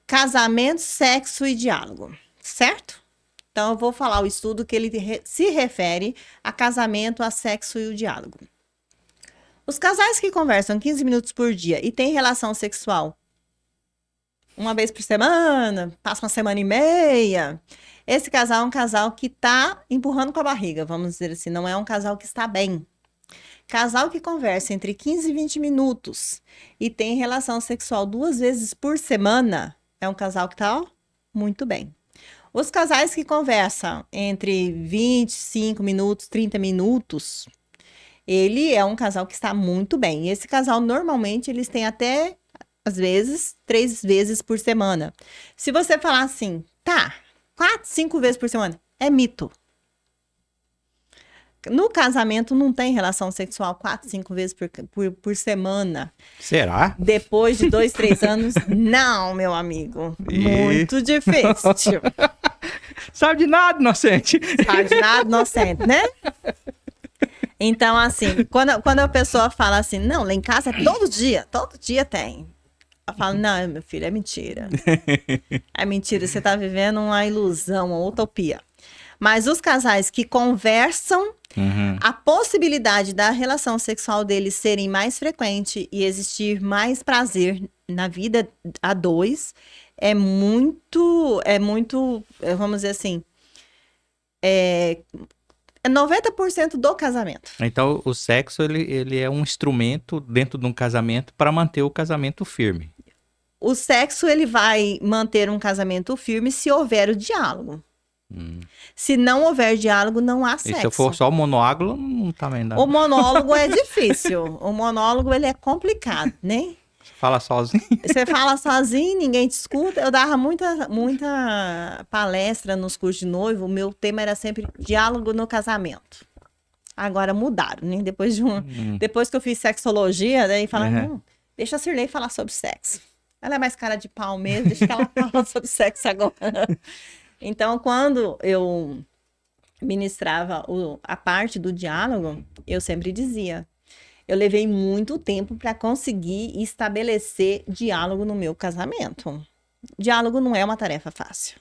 Casamento, sexo e diálogo, certo? Então eu vou falar o estudo que ele se refere a casamento, a sexo e o diálogo. Os casais que conversam 15 minutos por dia e têm relação sexual uma vez por semana, passa uma semana e meia, esse casal é um casal que está empurrando com a barriga, vamos dizer assim, não é um casal que está bem. Casal que conversa entre 15 e 20 minutos e tem relação sexual 2 vezes por semana, é um casal que está muito bem. Os casais que conversam entre 25 minutos, 30 minutos, ele é um casal que está muito bem. E esse casal, normalmente, eles têm até, às vezes, 3 vezes por semana. Se você falar assim, tá, 4, 5 vezes por semana, é mito. No casamento não tem relação sexual 4, 5 vezes por semana. Será? Depois de 2, 3 anos, não, meu amigo. Muito difícil. Sabe de nada, inocente. Sabe de nada, inocente, né? Então, assim, quando a pessoa fala assim, não, lá em casa é todo dia tem. Eu falo, não, meu filho, é mentira. É mentira, você tá vivendo uma ilusão, uma utopia. Mas os casais que conversam, a possibilidade da relação sexual deles serem mais frequente e existir mais prazer na vida a dois é muito, vamos dizer assim, é 90% do casamento. Então, o sexo, ele é um instrumento dentro de um casamento para manter o casamento firme. O sexo, ele vai manter um casamento firme se houver o diálogo. Se não houver diálogo, não há sexo. E se for só o monólogo, não tá vendo nada. O monólogo é difícil. O monólogo, ele é complicado, né? Fala sozinho. Você fala sozinho, ninguém te escuta. Eu dava muita palestra nos cursos de noivo. O meu tema era sempre diálogo no casamento. Agora mudaram, né? Depois que eu fiz sexologia, daí falaram, deixa a Cirlei falar sobre sexo. Ela é mais cara de pau mesmo, deixa que ela fala sobre sexo agora. Então, quando eu ministrava a parte do diálogo, eu sempre dizia, eu levei muito tempo para conseguir estabelecer diálogo no meu casamento. Diálogo não é uma tarefa fácil.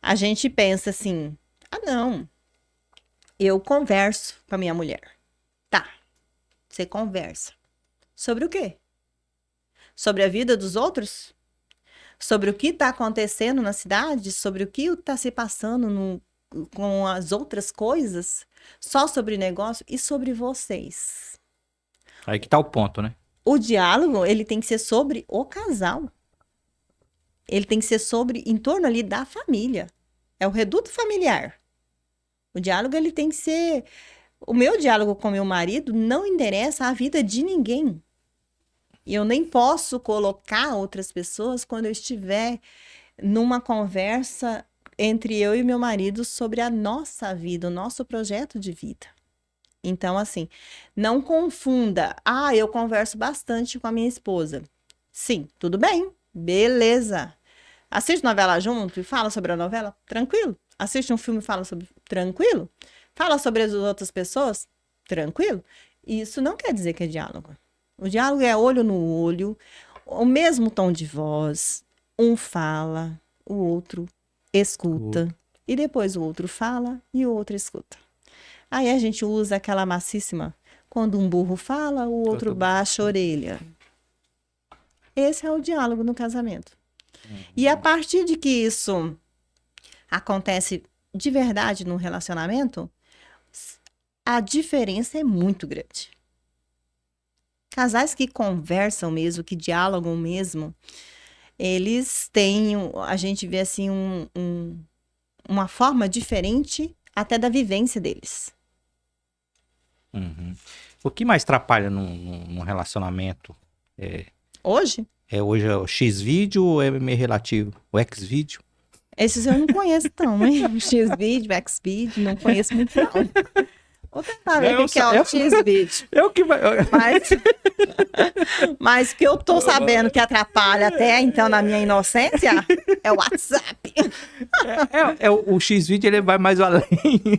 A gente pensa assim, não, eu converso com a minha mulher. Tá, você conversa. Sobre o quê? Sobre a vida dos outros? Sobre o que está acontecendo na cidade? Sobre o que está se passando com as outras coisas? Só sobre negócio e sobre vocês. Aí que tá o ponto, né? O diálogo, ele tem que ser sobre o casal. Ele tem que ser em torno ali da família. É o reduto familiar. O diálogo, ele tem que ser... O meu diálogo com meu marido não endereça a vida de ninguém. E eu nem posso colocar outras pessoas quando eu estiver numa conversa entre eu e meu marido sobre a nossa vida, o nosso projeto de vida. Então, assim, não confunda. Ah, eu converso bastante com a minha esposa. Sim, tudo bem, beleza. Assiste novela junto e fala sobre a novela? Tranquilo. Assiste um filme e fala sobre... Tranquilo. Fala sobre as outras pessoas? Tranquilo. Isso não quer dizer que é diálogo. O diálogo é olho no olho, o mesmo tom de voz. Um fala, o outro escuta. E depois o outro fala e o outro escuta. Aí a gente usa aquela massíssima. Quando um burro fala, o outro baixa a orelha. Esse é o diálogo no casamento. E a partir de que isso acontece de verdade no relacionamento, a diferença é muito grande. Casais que conversam mesmo, que dialogam mesmo, eles têm, a gente vê assim, uma forma diferente até da vivência deles. Uhum. O que mais atrapalha num relacionamento? Hoje? Hoje é o X-vídeo ou é meio relativo? O X-vídeo? Esses eu não conheço tão, hein? X-vídeo, X-vídeo, não conheço muito não. Vou tentar ver o que é o X-vídeo. É o que vai... Mas o que eu tô sabendo que atrapalha até então na minha inocência é o WhatsApp. O X-vídeo, ele vai mais além.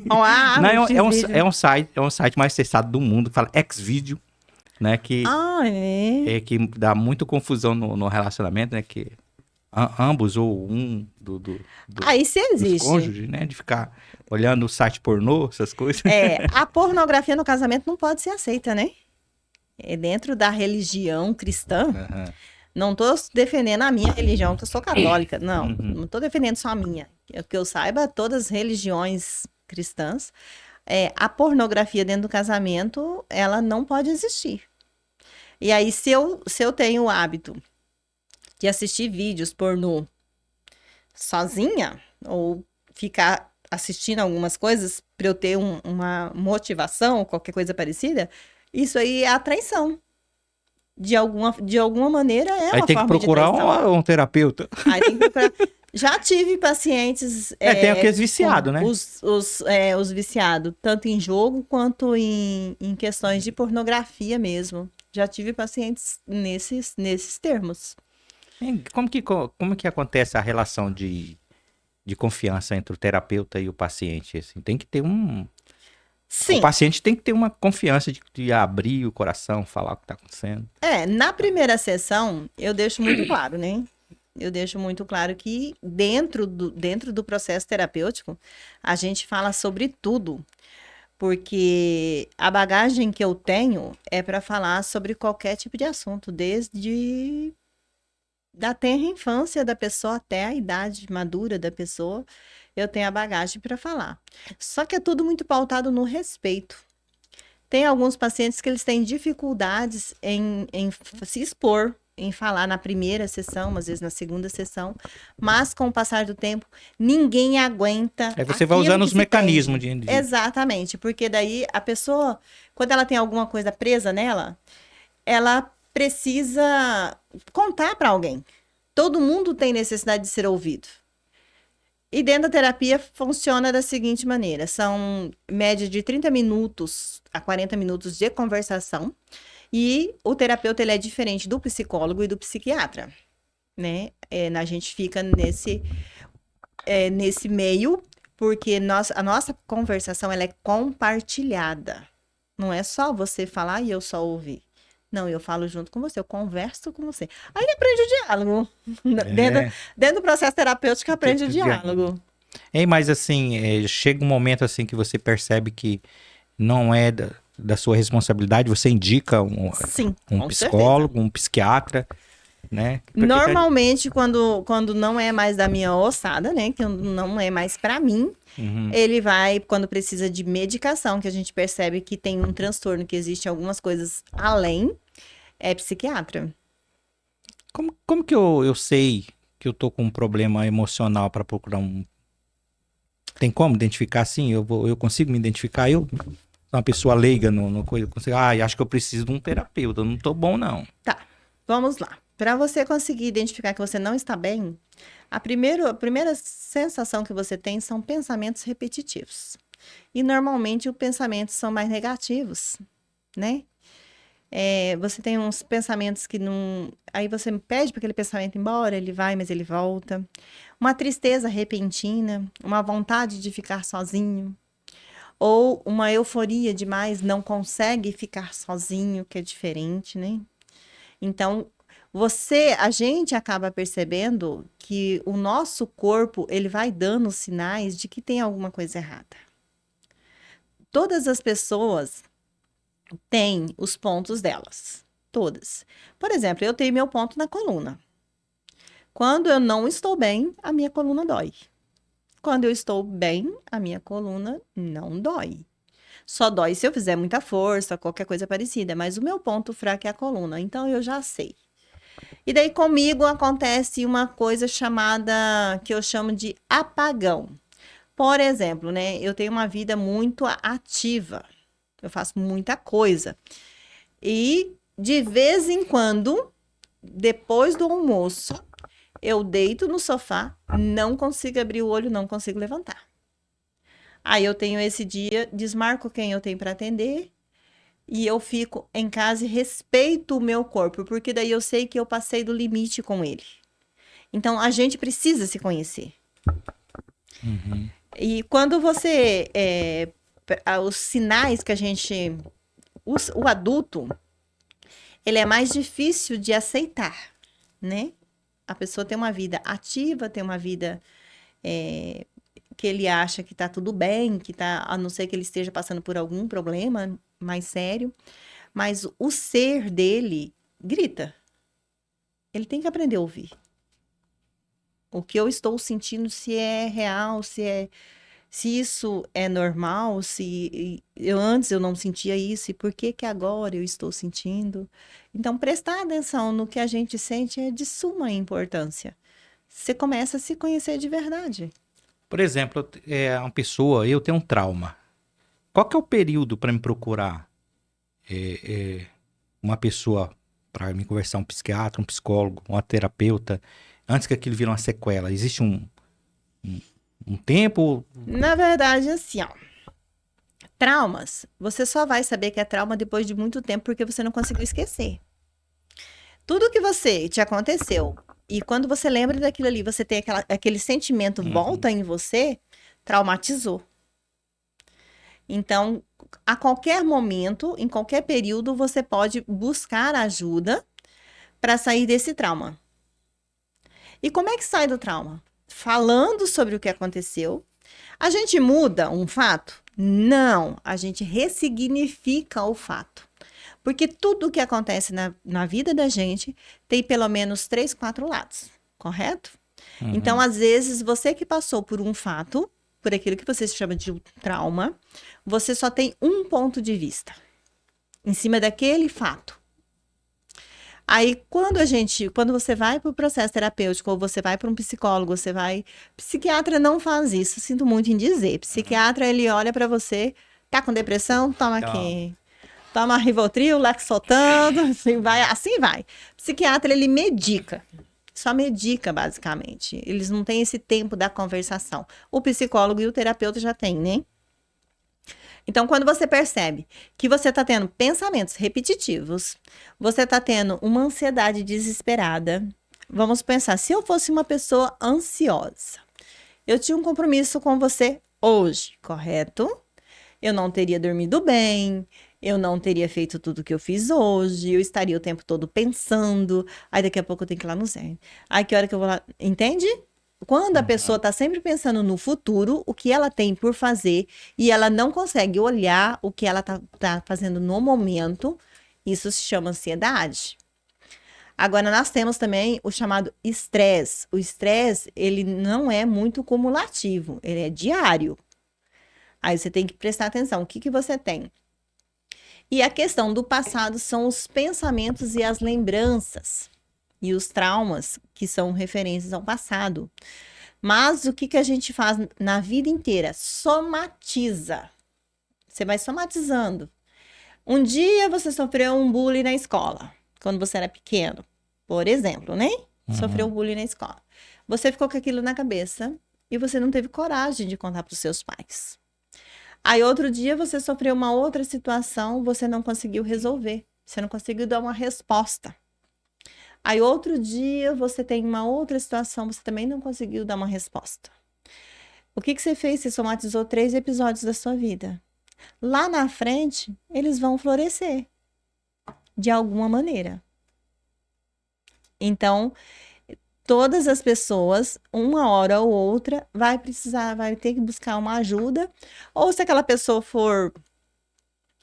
Não, é um site mais acessado do mundo, que fala X-vídeo, né? Que dá muita confusão no relacionamento, né? Que ambos ou um dos cônjuges, né? De ficar olhando o site pornô, essas coisas. A pornografia no casamento não pode ser aceita, né? É dentro da religião cristã. Uhum. Não estou defendendo a minha religião, que eu sou católica. Não, não estou defendendo só a minha. Que eu saiba, todas as religiões cristãs, a pornografia dentro do casamento, ela não pode existir. E aí, se eu tenho o hábito de assistir vídeos pornô sozinha, ou ficar assistindo algumas coisas para eu ter uma motivação, qualquer coisa parecida, isso aí é a traição. De alguma maneira é uma forma de traição. Aí tem que procurar um terapeuta. Aí tem que procurar... Já tive pacientes... tem aqueles viciados, né? Os viciados, tanto em jogo quanto em questões de pornografia mesmo. Já tive pacientes nesses termos. Como que acontece a relação de confiança entre o terapeuta e o paciente? Assim, tem que ter Sim. O paciente tem que ter uma confiança de abrir o coração, falar o que está acontecendo. Na primeira sessão, eu deixo muito claro, né? Eu deixo muito claro que dentro do processo terapêutico, a gente fala sobre tudo. Porque a bagagem que eu tenho é para falar sobre qualquer tipo de assunto, desde da tenra infância da pessoa até a idade madura da pessoa, eu tenho a bagagem para falar. Só que é tudo muito pautado no respeito. Tem alguns pacientes que eles têm dificuldades em se expor, em falar na primeira sessão, às vezes na segunda sessão, mas com o passar do tempo, ninguém aguenta. Aí você vai usando os mecanismos de... Exatamente, porque daí a pessoa, quando ela tem alguma coisa presa nela, ela precisa contar para alguém. Todo mundo tem necessidade de ser ouvido. E dentro da terapia funciona da seguinte maneira: são média de 30 minutos a 40 minutos de conversação. E o terapeuta, ele é diferente do psicólogo e do psiquiatra, né? A gente fica nesse meio, porque a nossa conversação, ela é compartilhada. Não é só você falar e eu só ouvir. Não, eu falo junto com você, eu converso com você. Aí aprende o diálogo. Dentro do processo terapêutico, aprende o diálogo. Mas assim, chega um momento assim que você percebe que não é da sua responsabilidade, você indica um psicólogo, um psiquiatra, né? Normalmente, quando não é mais da minha ossada, né? Que não é mais para mim, ele vai, quando precisa de medicação, que a gente percebe que tem um transtorno, que existe algumas coisas além, é psiquiatra. Como que eu sei que eu tô com um problema emocional para procurar um... Tem como identificar assim? Eu consigo me identificar? Eu sou uma pessoa leiga no coisa, acho que eu preciso de um terapeuta, eu não tô bom não. Tá, vamos lá. Para você conseguir identificar que você não está bem, a primeira sensação que você tem são pensamentos repetitivos. E normalmente os pensamentos são mais negativos, né? Você tem uns pensamentos que não. Aí você pede para aquele pensamento ir embora, ele vai, mas ele volta. Uma tristeza repentina, uma vontade de ficar sozinho, ou uma euforia demais, não consegue ficar sozinho, que é diferente, né? Então, a gente acaba percebendo que o nosso corpo, ele vai dando sinais de que tem alguma coisa errada. Todas as pessoas têm os pontos delas, todas. Por exemplo, eu tenho meu ponto na coluna. Quando eu não estou bem, a minha coluna dói. Quando eu estou bem, a minha coluna não dói. Só dói se eu fizer muita força, qualquer coisa parecida, mas o meu ponto fraco é a coluna, então eu já sei. E daí comigo acontece uma coisa chamada, que eu chamo de apagão. Por exemplo, né, eu tenho uma vida muito ativa, eu faço muita coisa. E de vez em quando, depois do almoço, eu deito no sofá, não consigo abrir o olho, não consigo levantar. Aí eu tenho esse dia, desmarco quem eu tenho para atender e eu fico em casa e respeito o meu corpo, porque daí eu sei que eu passei do limite com ele. Então a gente precisa se conhecer. Uhum. E quando você. Os sinais que a gente. O adulto, ele é mais difícil de aceitar, né? A pessoa tem uma vida ativa, tem uma vida que ele acha que tá tudo bem, que tá, a não ser que ele esteja passando por algum problema mais sério, mas o ser dele grita. Ele tem que aprender a ouvir. O que eu estou sentindo, se é real, se isso é normal, se antes eu não sentia isso, e por que que agora eu estou sentindo? Então, prestar atenção no que a gente sente é de suma importância. Você começa a se conhecer de verdade. Por exemplo, uma pessoa, eu tenho um trauma. Qual que é o período para me procurar uma pessoa para me conversar, um psiquiatra, um psicólogo, uma terapeuta, antes que aquilo vire uma sequela? Existe um tempo? Na verdade, assim, ó. Traumas, você só vai saber que é trauma depois de muito tempo porque você não conseguiu esquecer. Tudo que te aconteceu e quando você lembra daquilo ali, você tem aquele sentimento volta em você, traumatizou. Então, a qualquer momento, em qualquer período, você pode buscar ajuda para sair desse trauma. E como é que sai do trauma? Falando sobre o que aconteceu. A gente muda um fato? Não, a gente ressignifica o fato. Porque tudo o que acontece na vida da gente tem pelo menos 3, 4 lados, correto? Uhum. Então, às vezes, você que passou por um fato, por aquilo que você chama de trauma, você só tem um ponto de vista em cima daquele fato. Aí, quando você vai para o processo terapêutico, ou você vai para um psicólogo, psiquiatra não faz isso, sinto muito em dizer. Psiquiatra, ele olha para você, tá com depressão? Toma aqui. Toma Rivotril, Lexotan, assim vai. Psiquiatra, ele medica. Só medica, basicamente. Eles não têm esse tempo da conversação. O psicólogo e o terapeuta já têm, né? Então, quando você percebe que você está tendo pensamentos repetitivos, você está tendo uma ansiedade desesperada, vamos pensar, se eu fosse uma pessoa ansiosa, eu tinha um compromisso com você hoje, correto? Eu não teria dormido bem, eu não teria feito tudo o que eu fiz hoje, eu estaria o tempo todo pensando, aí daqui a pouco eu tenho que ir lá no Zé. Aí que hora que eu vou lá, entende? Quando a pessoa está sempre pensando no futuro, o que ela tem por fazer, e ela não consegue olhar o que ela tá fazendo no momento, isso se chama ansiedade. Agora, nós temos também o chamado estresse. O estresse, ele não é muito cumulativo, ele é diário. Aí você tem que prestar atenção, o que que você tem? E a questão do passado são os pensamentos e as lembranças. E os traumas, que são referências ao passado. Mas o que que a gente faz na vida inteira? Somatiza. Você vai somatizando. Um dia você sofreu um bullying na escola, quando você era pequeno, por exemplo, né? Sofreu um bullying na escola. Você ficou com aquilo na cabeça e você não teve coragem de contar para os seus pais. Aí outro dia você sofreu uma outra situação, você não conseguiu resolver. Você não conseguiu dar uma resposta. Aí outro dia você tem uma outra situação, você também não conseguiu dar uma resposta. O que você fez? Você somatizou 3 episódios da sua vida. Lá na frente, eles vão florescer. De alguma maneira. Então, todas as pessoas, uma hora ou outra, vai ter que buscar uma ajuda. Ou se aquela pessoa for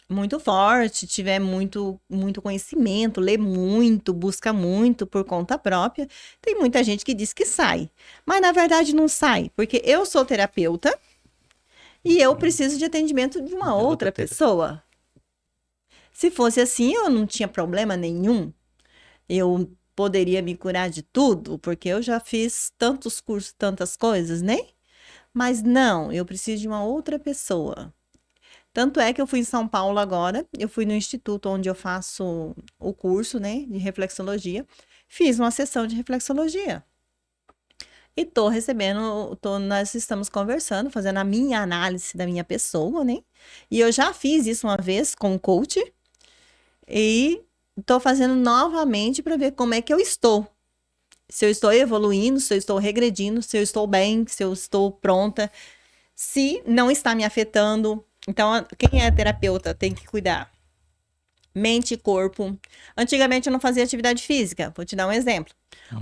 muito forte, tiver muito conhecimento, lê muito, busca muito por conta própria, tem muita gente que diz que sai. Mas na verdade não sai, porque eu sou terapeuta e eu preciso de atendimento de uma outra pessoa. Se fosse assim, eu não tinha problema nenhum. Eu poderia me curar de tudo, porque eu já fiz tantos cursos, tantas coisas, né? Mas não, eu preciso de uma outra pessoa. Tanto é que eu fui em São Paulo agora, eu fui no instituto onde eu faço o curso, né, de reflexologia, fiz uma sessão de reflexologia. E nós estamos conversando, fazendo a minha análise da minha pessoa, né? E eu já fiz isso uma vez com o coach e tô fazendo novamente para ver como é que eu estou. Se eu estou evoluindo, se eu estou regredindo, se eu estou bem, se eu estou pronta, se não está me afetando. Então, quem é terapeuta tem que cuidar. Mente e corpo. Antigamente eu não fazia atividade física. Vou te dar um exemplo.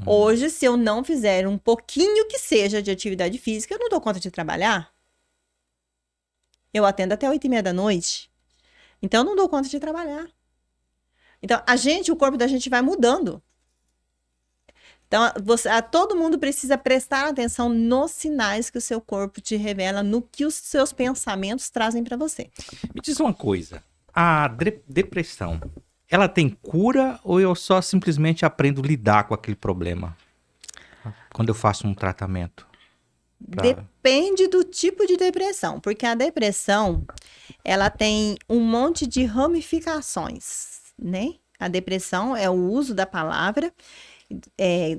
Hoje, se eu não fizer um pouquinho que seja de atividade física, eu não dou conta de trabalhar. Eu atendo até 8h30 da noite. Então, eu não dou conta de trabalhar. Então, o corpo da gente vai mudando. Então, todo mundo precisa prestar atenção nos sinais que o seu corpo te revela, no que os seus pensamentos trazem para você. Me diz uma coisa, a depressão, ela tem cura ou eu só simplesmente aprendo a lidar com aquele problema quando eu faço um tratamento? Depende do tipo de depressão, porque a depressão, ela tem um monte de ramificações, né? A depressão é o uso da palavra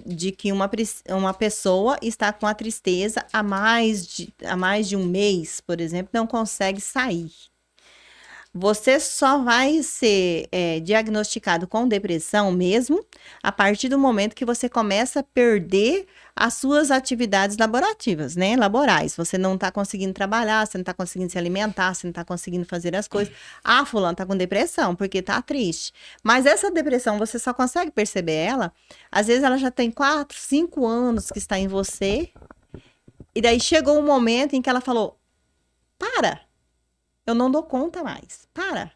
de que uma pessoa está com a tristeza há mais de um mês, por exemplo, não consegue sair. Você só vai ser diagnosticado com depressão mesmo a partir do momento que você começa a perder as suas atividades laborativas, né? Laborais. Você não está conseguindo trabalhar, você não está conseguindo se alimentar, você não está conseguindo fazer as coisas. Ah, fulano está com depressão porque está triste. Mas essa depressão, você só consegue perceber ela, às vezes ela já tem 4, 5 anos que está em você, e daí chegou um momento em que ela falou, para! Eu não dou conta mais. Para.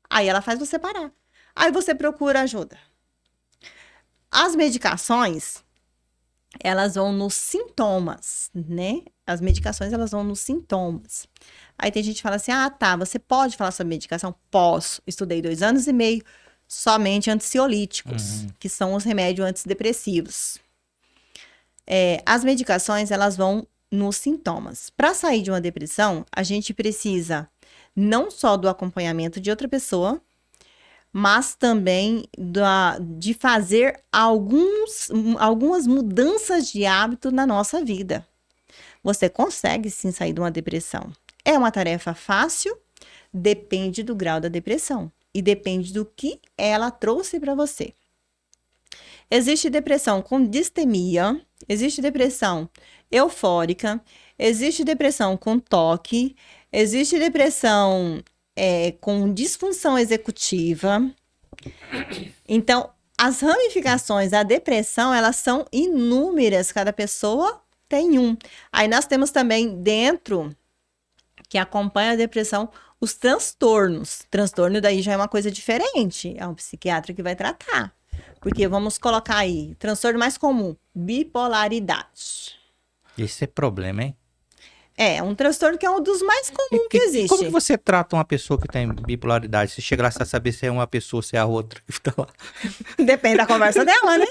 Aí ela faz você parar. Aí você procura ajuda. As medicações, elas vão nos sintomas, né? As medicações, elas vão nos sintomas. Aí tem gente que fala assim, tá, você pode falar sobre medicação? Posso. Estudei 2 anos e meio somente ansiolíticos, que são os remédios antidepressivos. As medicações, elas vão nos sintomas. Para sair de uma depressão, a gente precisa não só do acompanhamento de outra pessoa, mas também de fazer algumas mudanças de hábito na nossa vida. Você consegue sim sair de uma depressão. É uma tarefa fácil, depende do grau da depressão e depende do que ela trouxe para você. Existe depressão com distemia, existe depressão eufórica, existe depressão com toque, existe depressão com disfunção executiva. Então, as ramificações da depressão, elas são inúmeras, cada pessoa tem um. Aí nós temos também dentro, que acompanha a depressão, os transtornos. Transtorno daí já é uma coisa diferente, é um psiquiatra que vai tratar. Porque vamos colocar aí, transtorno mais comum, bipolaridade. Esse é problema, hein? É um transtorno que é um dos mais comuns que existe. Como que você trata uma pessoa que tem bipolaridade? Você chega lá a saber se é uma pessoa ou se é a outra que tá lá. Depende da conversa dela, né?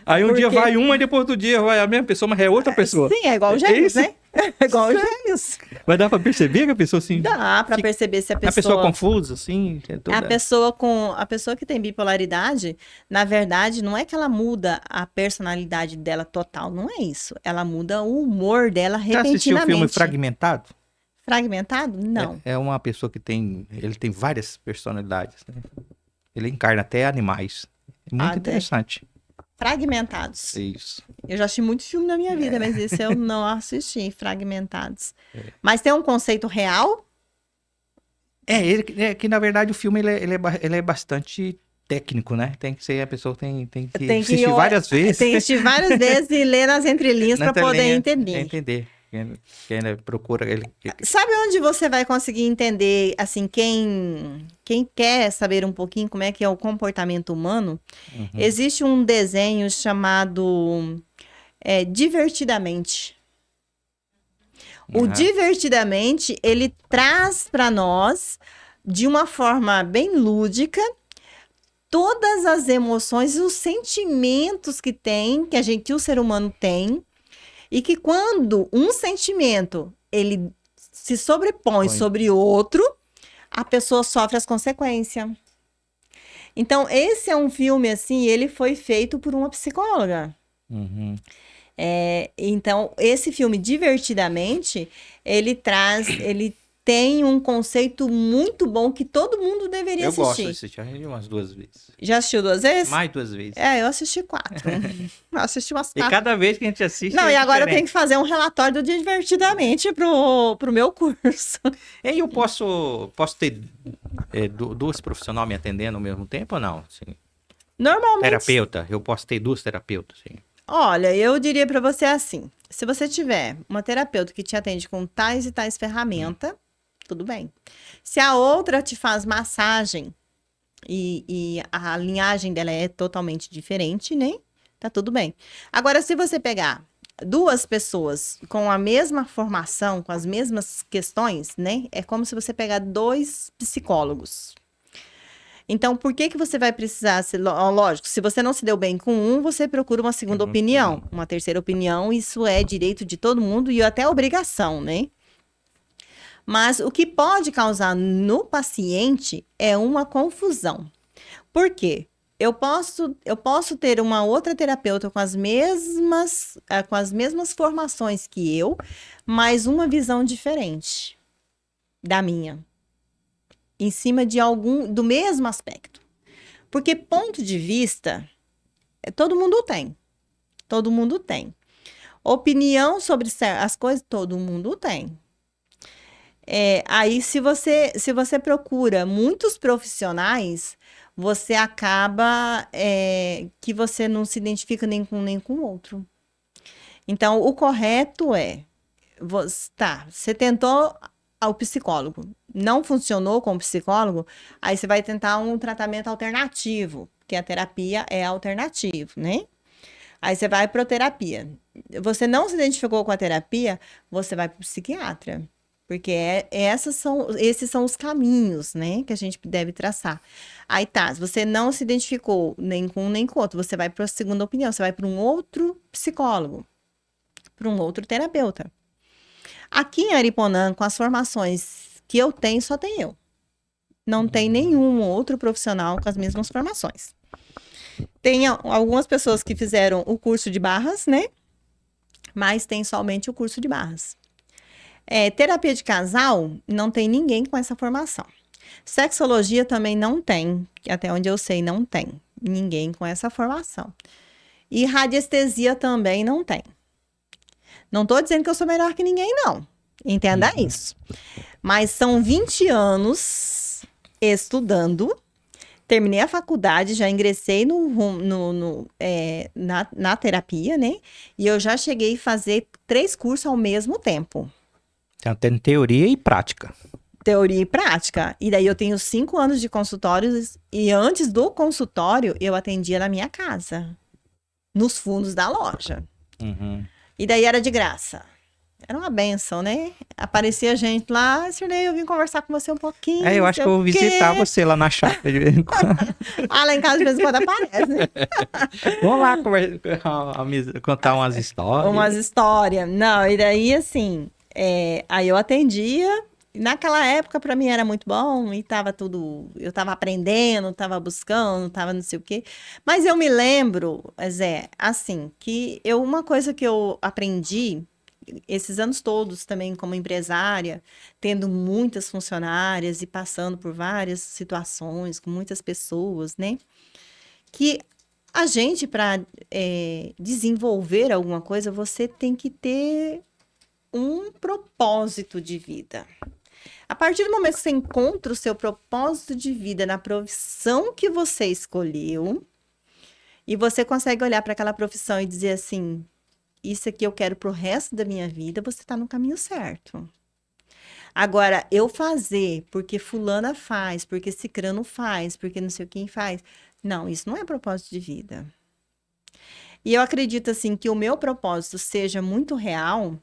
Aí um dia vai uma e depois do dia vai a mesma pessoa, mas é outra pessoa. Sim, é igual gêmeos, né? É igual gêmeos. Mas dá pra perceber que a pessoa assim... Dá pra perceber se a pessoa... A pessoa confusa, assim... A pessoa que tem bipolaridade, na verdade, não é que ela muda a personalidade dela total, não é isso. Ela muda o humor dela repentinamente. Já assistiu o filme Fragmentado? Fragmentado? Não. É uma pessoa que ele tem várias personalidades, né? Ele encarna até animais. É muito interessante. Fragmentados. Isso. Eu já assisti muito filme na minha vida, mas esse eu não assisti, Fragmentados. Mas tem um conceito real? Que na verdade o filme ele é bastante técnico, né? Tem que ser, a pessoa tem que assistir várias vezes. Tem que assistir várias vezes e ler nas entrelinhas para poder entender. Quem procura ele. Sabe onde você vai conseguir entender, assim, quem quer saber um pouquinho como é que é o comportamento humano? Existe um desenho chamado Divertidamente. O Divertidamente, ele traz para nós, de uma forma bem lúdica, todas as emoções e os sentimentos que o ser humano tem, e que quando um sentimento ele se sobrepõe sobre outro, a pessoa sofre as consequências. Então, esse é um filme, assim, ele foi feito por uma psicóloga. Então, esse filme, Divertidamente, ele tem um conceito muito bom que todo mundo deveria assistir. Eu gosto de assistir, já umas 2 vezes. Já assistiu 2 vezes? Mais 2 vezes. Eu assisti 4. Eu assisti umas 4. E cada vez que a gente assiste Não, e agora eu tenho que fazer um relatório do Divertidamente pro meu curso. E eu posso ter 2 profissionais me atendendo ao mesmo tempo ou não? Sim. Normalmente... Terapeuta, eu posso ter 2 terapeutas, sim. Olha, eu diria para você assim, se você tiver uma terapeuta que te atende com tais e tais ferramentas, tudo bem. Se a outra te faz massagem e a linhagem dela é totalmente diferente, né? Tá tudo bem. Agora, se você pegar 2 pessoas com a mesma formação, com as mesmas questões, né? É como se você pegar 2 psicólogos. Então, por que você vai precisar... Lógico, se você não se deu bem com um, você procura uma segunda opinião, uma terceira opinião. Isso é direito de todo mundo e até obrigação, né? Mas o que pode causar no paciente é uma confusão. Por quê? Eu posso ter uma outra terapeuta com as mesmas formações que eu, mas uma visão diferente da minha. Em cima do mesmo aspecto. Porque ponto de vista, todo mundo tem. Todo mundo tem. Opinião sobre as coisas, todo mundo tem. Aí, se você procura muitos profissionais, você acaba que você não se identifica nem com o outro. Então, o correto você tentou ao psicólogo, não funcionou com o psicólogo, aí você vai tentar um tratamento alternativo, porque a terapia é alternativo, né? Aí você vai para a terapia. Você não se identificou com a terapia, você vai para o psiquiatra. Porque esses são os caminhos, né, que a gente deve traçar. Aí tá, se você não se identificou nem com um nem com o outro, você vai para a segunda opinião, você vai para um outro psicólogo, para um outro terapeuta. Aqui em Ariponã, com as formações que eu tenho, só tem eu. Não tem nenhum outro profissional com as mesmas formações. Tem algumas pessoas que fizeram o curso de barras, né? Mas tem somente o curso de barras. Terapia de casal, não tem ninguém com essa formação. Sexologia também não tem, até onde eu sei, não tem ninguém com essa formação. E radiestesia também não tem. Não estou dizendo que eu sou melhor que ninguém, não. Entenda isso. Mas são 20 anos estudando. Terminei a faculdade, já ingressei na terapia, né? E eu já cheguei a fazer 3 cursos ao mesmo tempo. Então, tem teoria e prática. Teoria e prática. E daí eu tenho 5 anos de consultórios. E antes do consultório, eu atendia na minha casa. Nos fundos da loja. E daí era de graça. Era uma benção, né? Aparecia gente lá, Sirlei, eu vim conversar com você um pouquinho. Eu acho que eu vou visitar você lá na chácara de vez em quando. Lá em casa de vez em quando aparece, né? Vamos lá contar umas histórias. Umas histórias. Não, e daí assim, aí eu atendia. Naquela época, para mim, era muito bom. E tava tudo... Eu tava aprendendo, tava buscando, tava não sei o quê. Mas eu me lembro, assim, que uma coisa que eu aprendi... esses anos todos também como empresária, tendo muitas funcionárias e passando por várias situações com muitas pessoas, né? Que a gente, para desenvolver alguma coisa, você tem que ter um propósito de vida. A partir do momento que você encontra o seu propósito de vida na profissão que você escolheu, e você consegue olhar para aquela profissão e dizer assim, isso aqui eu quero pro resto da minha vida, você está no caminho certo. Agora, eu fazer porque fulana faz, porque cicrano faz, porque não sei quem faz, não, isso não é propósito de vida. E eu acredito assim que o meu propósito seja muito real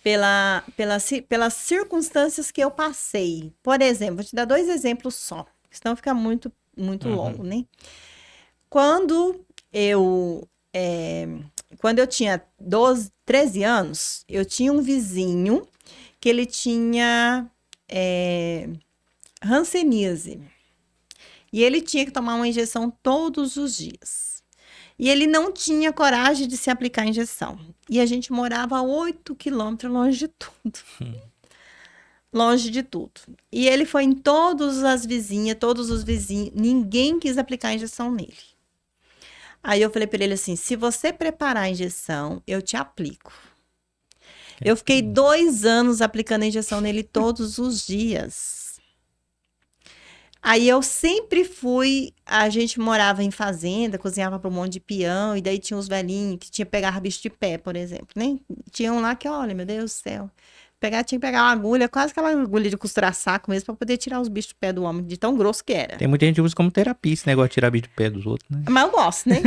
pelas circunstâncias que eu passei. Por exemplo, vou te dar 2 exemplos só, senão fica muito longo, né? Quando eu tinha 13 anos, eu tinha um vizinho que ele tinha hanseníase. E ele tinha que tomar uma injeção todos os dias. E ele não tinha coragem de se aplicar a injeção. E a gente morava a 8 quilômetros longe de tudo. Longe de tudo. E ele foi em todas as vizinhas, todos os vizinhos, ninguém quis aplicar a injeção nele. Aí eu falei para ele assim, se você preparar a injeção, eu te aplico. Eu fiquei 2 anos aplicando a injeção nele todos os dias. Aí eu sempre a gente morava em fazenda, cozinhava para um monte de peão, e daí tinha os velhinhos que pegava bicho de pé, por exemplo, né? Tinha um lá que, olha, meu Deus do céu, tinha que pegar uma agulha, quase aquela agulha de costurar saco mesmo, para poder tirar os bichos do pé do homem, de tão grosso que era. Tem muita gente que usa como terapia esse negócio de tirar bicho do pé dos outros, né? Mas eu gosto, né?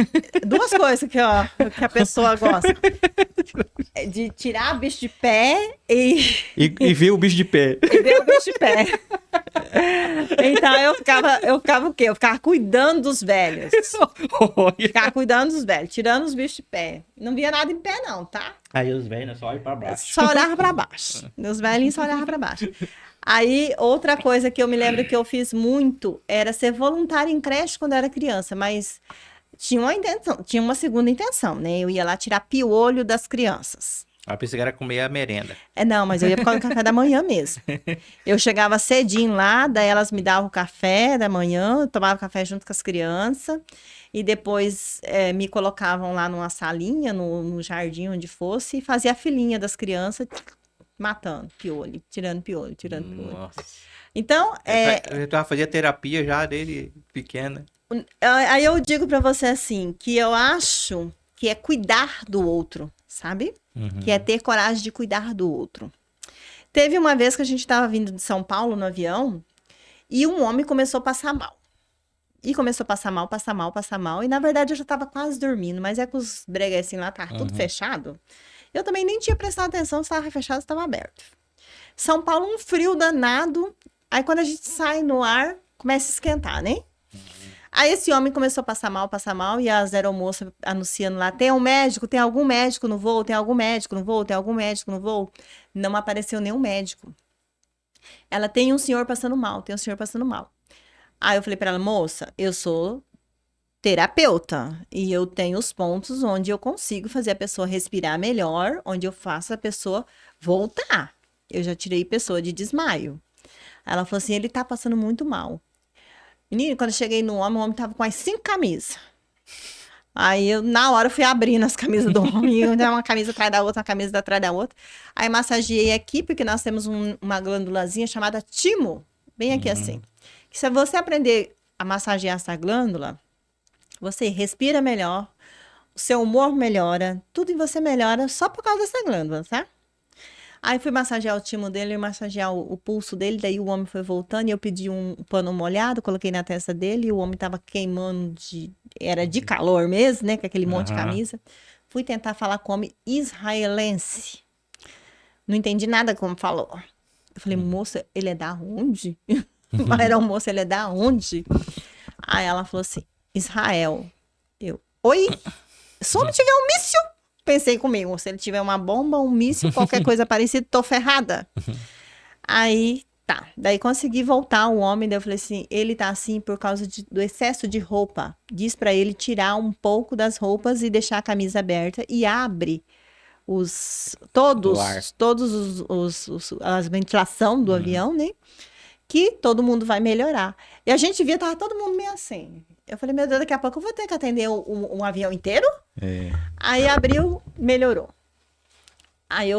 2 coisas que a pessoa gosta. De tirar o bicho de pé e ver o bicho de pé. E ver o bicho de pé. Então eu ficava o quê? Eu ficava cuidando dos velhos. Ficava cuidando dos velhos, tirando os bichos de pé. Não via nada em pé, não, tá? Aí os velhos só olham pra baixo. Só olhava pra baixo. Os velhinhos só olhavam pra baixo. Aí, outra coisa que eu me lembro que eu fiz muito era ser voluntária em creche quando eu era criança, mas tinha uma segunda intenção, né? Eu ia lá tirar piolho das crianças. A pensei que era comer a merenda. Não, mas eu ia por causa do café da manhã mesmo. Eu chegava cedinho lá, daí elas me davam o café da manhã, eu tomava café junto com as crianças, e depois me colocavam lá numa salinha, no jardim, onde fosse, e fazia a filinha das crianças, matando piolho, tirando piolho. Nossa. Então, Eu já fazia terapia já desde pequena. Aí eu digo pra você assim, que eu acho que é cuidar do outro, sabe? Que é ter coragem de cuidar do outro. Teve uma vez que a gente estava vindo de São Paulo no avião e um homem começou a passar mal. E começou a passar mal. E na verdade eu já estava quase dormindo, mas é que os bregas assim lá estavam tudo fechado. Eu também nem tinha prestado atenção se estava fechado ou se estava aberto. São Paulo, um frio danado. Aí quando a gente sai no ar, começa a esquentar, né? Aí esse homem começou a passar mal, e as aeromoças anunciando lá, tem algum médico no voo, tem algum médico no voo. Não apareceu nenhum médico. Ela tem um senhor passando mal. Aí eu falei pra ela, moça, eu sou terapeuta, e eu tenho os pontos onde eu consigo fazer a pessoa respirar melhor, onde eu faço a pessoa voltar. Eu já tirei pessoa de desmaio. Ela falou assim, ele tá passando muito mal. Menino, quando eu cheguei no homem, o homem tava com as 5 camisas. Aí eu, na hora, fui abrindo as camisas do homem, uma camisa atrás da outra, uma camisa atrás da outra. Aí massageei aqui, porque nós temos uma glândulazinha chamada timo, bem aqui assim. Que se você aprender a massagear essa glândula, você respira melhor, o seu humor melhora, tudo em você melhora só por causa dessa glândula, tá? Aí fui massagear o timo dele, massagear o pulso dele, daí o homem foi voltando e eu pedi um pano molhado, coloquei na testa dele e o homem tava queimando era de calor mesmo, né, com aquele monte de camisa. Fui tentar falar com o homem israelense. Não entendi nada como falou. Eu falei, moça, ele é da onde? Era moça, ele é da onde? Aí ela falou assim, Israel. Eu, oi? Se o homem tiver um míssil? Pensei comigo, se ele tiver uma bomba, um míssil, qualquer coisa parecida, tô ferrada. Aí, tá. Daí consegui voltar o homem, daí eu falei assim, ele tá assim por causa do excesso de roupa. Diz pra ele tirar um pouco das roupas e deixar a camisa aberta e abre O ar. as ventilação do avião, né? Que todo mundo vai melhorar. E a gente via, tava todo mundo meio assim. Eu falei, meu Deus, daqui a pouco eu vou ter que atender um avião inteiro? É. Aí abriu, melhorou. Aí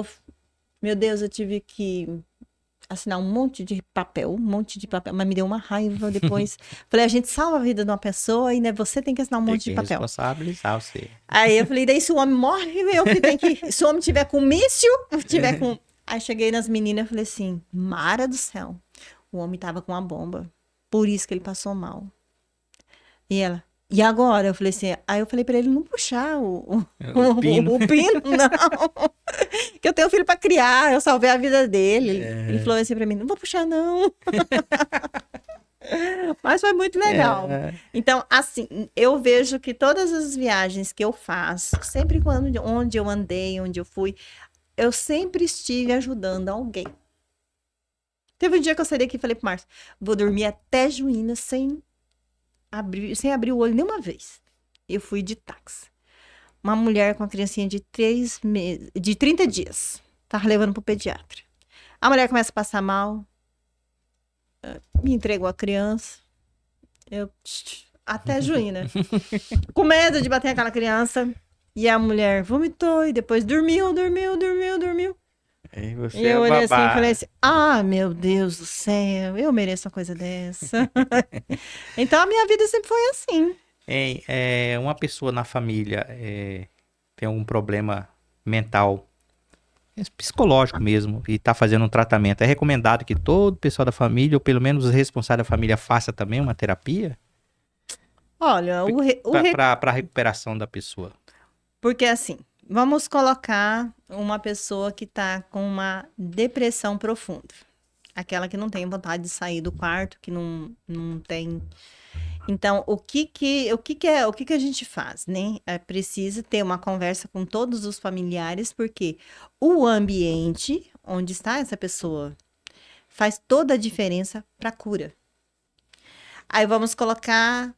meu Deus, eu tive que assinar um monte de papel, mas me deu uma raiva depois. Falei, a gente salva a vida de uma pessoa e né, você tem que assinar um Tem monte que de papel. responsabilizar você. Aí eu falei, daí se o homem morre, eu que tenho que... Se o homem tiver com míssil, tiver com... Aí cheguei nas meninas e falei assim, Mara do céu, o homem tava com uma bomba, por isso que ele passou mal. E ela, e agora? Eu falei assim, aí eu falei pra ele não puxar o pino. o pino, não. Que eu tenho filho pra criar, eu salvei a vida dele. Ele falou assim pra mim, não vou puxar não. Mas foi muito legal. Então, assim, eu vejo que todas as viagens que eu faço, sempre onde eu andei, onde eu fui, eu sempre estive ajudando alguém. Teve um dia que eu saí daqui e falei pro Márcio, vou dormir até Juína sem abrir o olho nenhuma vez. Eu fui de táxi. Uma mulher com uma criancinha de 30 dias. Tava levando pro pediatra. A mulher começa a passar mal. Me entregou a criança. Eu até Juína. Com medo de bater aquela criança. E a mulher vomitou e depois dormiu. E eu olhei assim e falei assim, meu Deus do céu, eu mereço uma coisa dessa. Então a minha vida sempre foi assim. Uma pessoa na família tem algum problema mental, psicológico mesmo, e tá fazendo um tratamento. É recomendado que todo o pessoal da família, ou pelo menos os responsáveis da família, faça também uma terapia? Olha, Para a recuperação da pessoa. Porque assim, vamos colocar uma pessoa que tá com uma depressão profunda. Aquela que não tem vontade de sair do quarto, que não tem... Então, o que a gente faz, né? É preciso ter uma conversa com todos os familiares, porque o ambiente onde está essa pessoa faz toda a diferença para a cura. Aí vamos colocar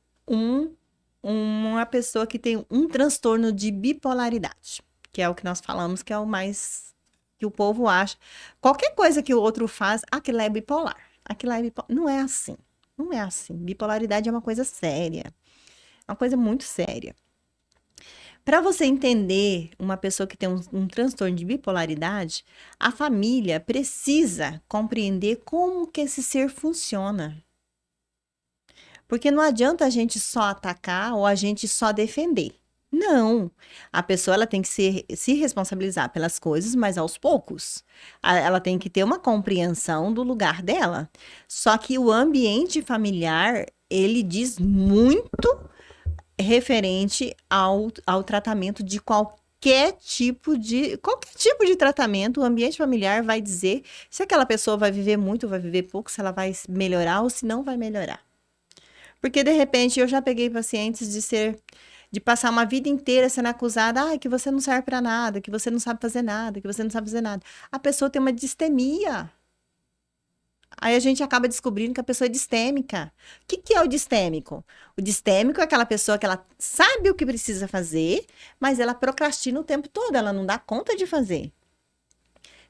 uma pessoa que tem um transtorno de bipolaridade, que é o que nós falamos que é o mais que o povo acha. Qualquer coisa que o outro faz, aquilo é bipolar. Aquilo é bipolar. Não é assim. Não é assim. Bipolaridade é uma coisa séria. É uma coisa muito séria. Para você entender uma pessoa que tem um transtorno de bipolaridade, a família precisa compreender como que esse ser funciona. Porque não adianta a gente só atacar ou a gente só defender. Não. A pessoa ela tem que se responsabilizar pelas coisas, mas aos poucos. Ela tem que ter uma compreensão do lugar dela. Só que o ambiente familiar, ele diz muito referente ao tratamento de qualquer tipo de tratamento. O ambiente familiar vai dizer se aquela pessoa vai viver muito ou vai viver pouco, se ela vai melhorar ou se não vai melhorar. Porque, de repente, eu já peguei pacientes de passar uma vida inteira sendo acusada, que você não serve para nada, que você não sabe fazer nada, que você não sabe fazer nada. A pessoa tem uma distemia. Aí a gente acaba descobrindo que a pessoa é distêmica. O que é o distêmico? O distêmico é aquela pessoa que ela sabe o que precisa fazer, mas ela procrastina o tempo todo, ela não dá conta de fazer.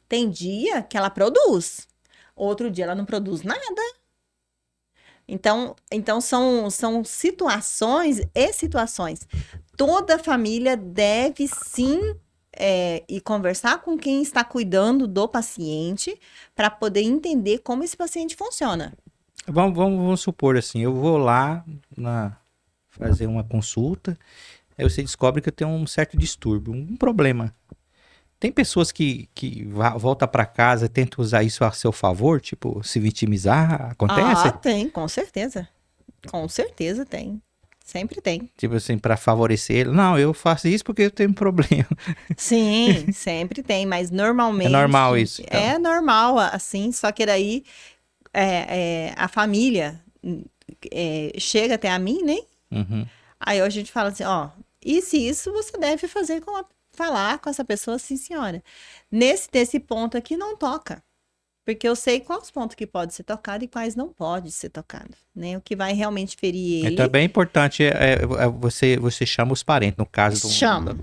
Tem dia que ela produz, outro dia ela não produz nada. Então são situações e situações. Toda família deve sim ir conversar com quem está cuidando do paciente para poder entender como esse paciente funciona. Vamos supor assim, eu vou lá fazer uma consulta, aí você descobre que eu tenho um certo distúrbio, um problema. Tem pessoas que voltam para casa e tentam usar isso a seu favor, tipo, se vitimizar, acontece? Tem, com certeza. Com certeza tem. Sempre tem. Tipo assim, para favorecer ele. Não, eu faço isso porque eu tenho um problema. Sim, sempre tem, mas normalmente... É normal isso, então. É normal, assim, só que daí a família chega até a mim, né? Uhum. Aí a gente fala assim, isso você deve fazer falar com essa pessoa, sim, senhora. Nesse ponto aqui não toca. Porque eu sei quais pontos que pode ser tocado e quais não pode ser tocado, né? O que vai realmente ferir Então é ele, bem importante você chama os parentes. No caso, chama.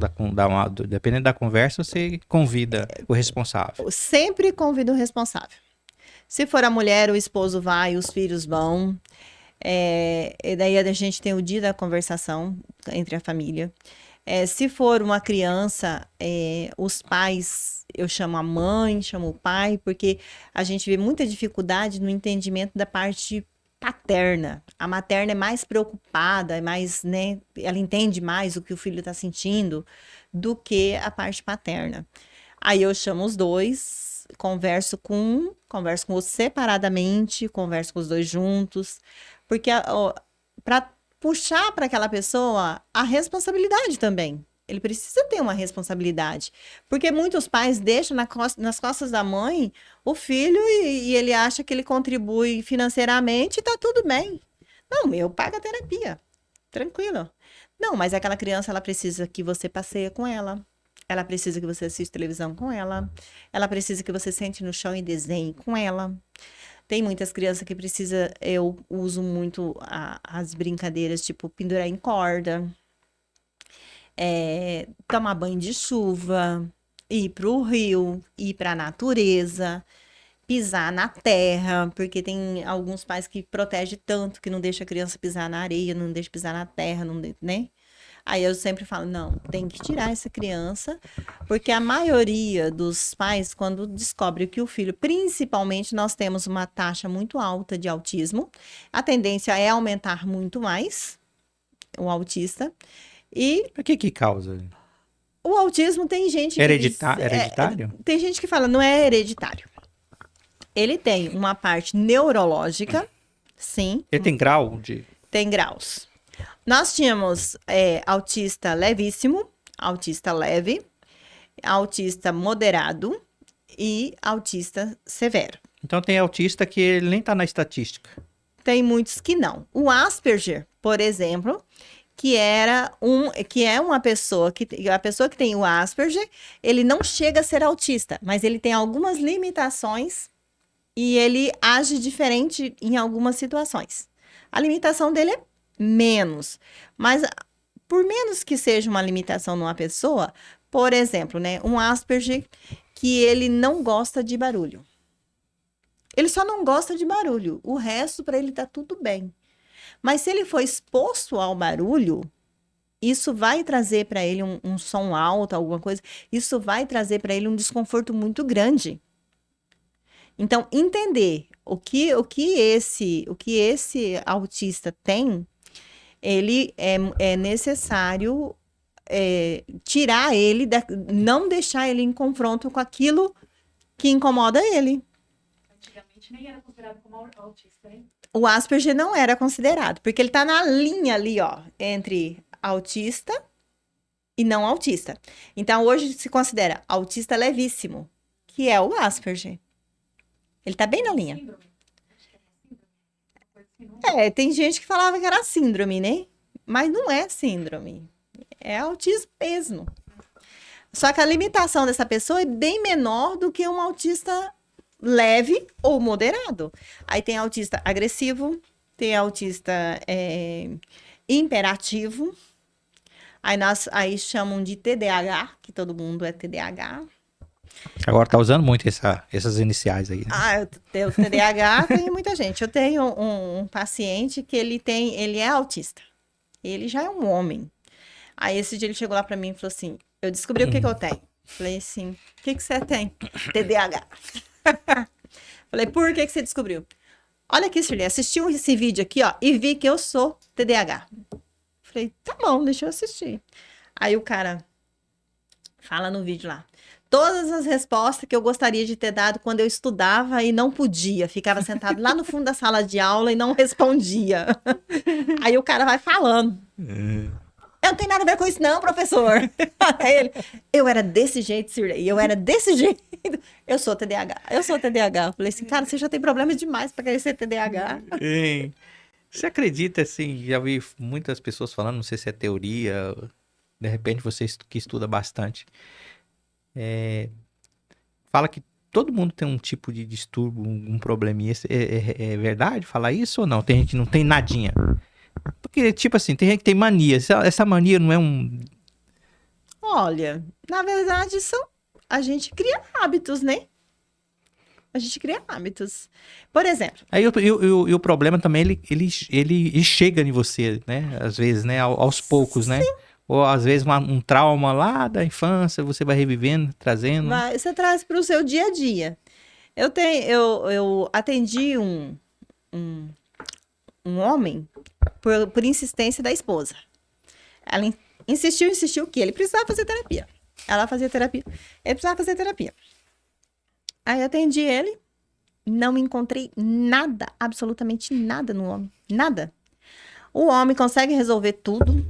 dependendo da conversa, você convida o responsável. Eu sempre convido o responsável. Se for a mulher, o esposo vai, os filhos vão. E daí a gente tem o dia da conversação entre a família. Se for uma criança, os pais, eu chamo a mãe, chamo o pai, porque a gente vê muita dificuldade no entendimento da parte paterna. A materna é mais preocupada, é mais, né, ela entende mais o que o filho está sentindo do que a parte paterna. Aí eu chamo os dois, converso com os separadamente, converso com os dois juntos, porque para puxar para aquela pessoa a responsabilidade também. Ele precisa ter uma responsabilidade. Porque muitos pais deixam nas costas da mãe o filho e ele acha que ele contribui financeiramente e tá tudo bem. Não, eu pago a terapia. Tranquilo. Não, mas aquela criança, ela precisa que você passeie com ela. Ela precisa que você assista televisão com ela. Ela precisa que você sente no chão e desenhe com ela. Tem muitas crianças que precisa, eu uso muito as brincadeiras, tipo pendurar em corda, tomar banho de chuva, ir para o rio, ir para a natureza, pisar na terra, porque tem alguns pais que protegem tanto que não deixa a criança pisar na areia, não deixa pisar na terra, não, né? Aí eu sempre falo, não, tem que tirar essa criança, porque a maioria dos pais, quando descobre que o filho, principalmente nós temos uma taxa muito alta de autismo, a tendência é aumentar muito mais o autista. E O que causa? o autismo tem gente que diz, Hereditário? tem gente que fala, não é hereditário. Ele tem uma parte neurológica, sim, Ele tem grau de... tem graus. Nós tínhamos autista levíssimo, autista leve, autista moderado e autista severo. Então tem autista que ele nem tá na estatística. Tem muitos que não. O Asperger, por exemplo, que é uma pessoa que a pessoa que tem o Asperger, ele não chega a ser autista, mas ele tem algumas limitações e ele age diferente em algumas situações. A limitação dele é menos, mas por menos que seja uma limitação numa pessoa, por exemplo, né, um Asperger que ele não gosta de barulho. Ele só não gosta de barulho, o resto para ele tá tudo bem. Mas se ele for exposto ao barulho, isso vai trazer para ele um som alto, alguma coisa, isso vai trazer para ele um desconforto muito grande. Então, entender o que esse autista tem, ele é necessário tirar ele, não deixar ele em confronto com aquilo que incomoda ele. Antigamente nem era considerado como autista, hein? O Asperger não era considerado, porque ele está na linha ali, ó, entre autista e não autista. Então, hoje se considera autista levíssimo, que é o Asperger. Ele tá bem na linha. Síndrome. Acho que é síndrome. Coisa assim, não? Tem gente que falava que era síndrome, né? Mas não é síndrome. É autismo mesmo. Só que a limitação dessa pessoa é bem menor do que um autista leve ou moderado. Aí tem autista agressivo, tem autista imperativo. Aí chamam de TDAH, que todo mundo é TDAH. Agora tá usando muito essas iniciais aí, né? Eu tenho TDAH, tem muita gente. Eu tenho um paciente que ele é autista. Ele já é um homem. Aí esse dia ele chegou lá pra mim e falou assim: eu descobri o que eu tenho. Falei assim: o que você tem? TDAH. Falei: por que você descobriu? Olha aqui, Shirley, assisti esse vídeo aqui, ó, e vi que eu sou TDAH. Falei: tá bom, deixa eu assistir. Aí o cara fala no vídeo lá: todas as respostas que eu gostaria de ter dado quando eu estudava e não podia. Ficava sentado lá no fundo da sala de aula e não respondia. Aí o cara vai falando. Eu não tenho nada a ver com isso não, professor. Aí ele, eu era desse jeito, Shirley, eu era desse jeito. Eu sou TDAH. Eu falei assim, cara, você já tem problema demais pra querer ser TDAH. Você acredita, assim, já vi muitas pessoas falando, não sei se é teoria, de repente você que estuda bastante, fala que todo mundo tem um tipo de distúrbio, um probleminha. É verdade falar isso ou não? Tem gente que não tem nadinha. Porque, tipo assim, tem gente que tem mania. Essa mania não é um... Olha, na verdade, a gente cria hábitos, né? A gente cria hábitos. Por exemplo, Aí o problema também, ele chega em você, né? Às vezes, né? Aos poucos, né? Ou às vezes um trauma lá da infância, você vai revivendo, trazendo. você traz para o seu dia a dia. Eu atendi um homem por insistência da esposa. Ela insistiu que ele precisava fazer terapia. Ela fazia terapia. Ele precisava fazer terapia. Aí eu atendi ele. Não encontrei nada, absolutamente nada no homem. Nada. O homem consegue resolver tudo.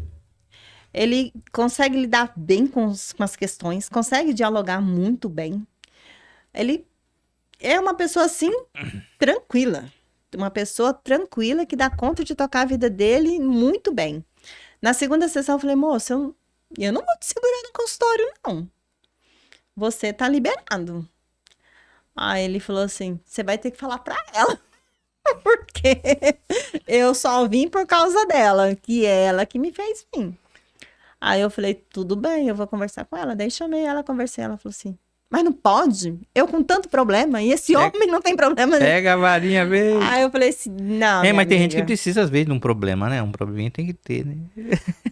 Ele consegue lidar bem com as questões. Consegue dialogar muito bem. Ele é uma pessoa, assim, tranquila. Uma pessoa tranquila que dá conta de tocar a vida dele muito bem. Na segunda sessão, eu falei, moço, eu não vou te segurar no consultório, não. Você tá liberado. Aí ele falou assim, você vai ter que falar pra ela. Porque eu só vim por causa dela, que é ela que me fez vir. Aí eu falei, tudo bem, eu vou conversar com ela. Daí chamei ela, conversei, ela falou assim, mas não pode? Eu com tanto problema, e esse homem não tem problema nenhum. Pega a varinha, vem. Aí eu falei assim, não, minha Mas tem gente amiga, que precisa, às vezes, de um problema, né? Um probleminha tem que ter, né?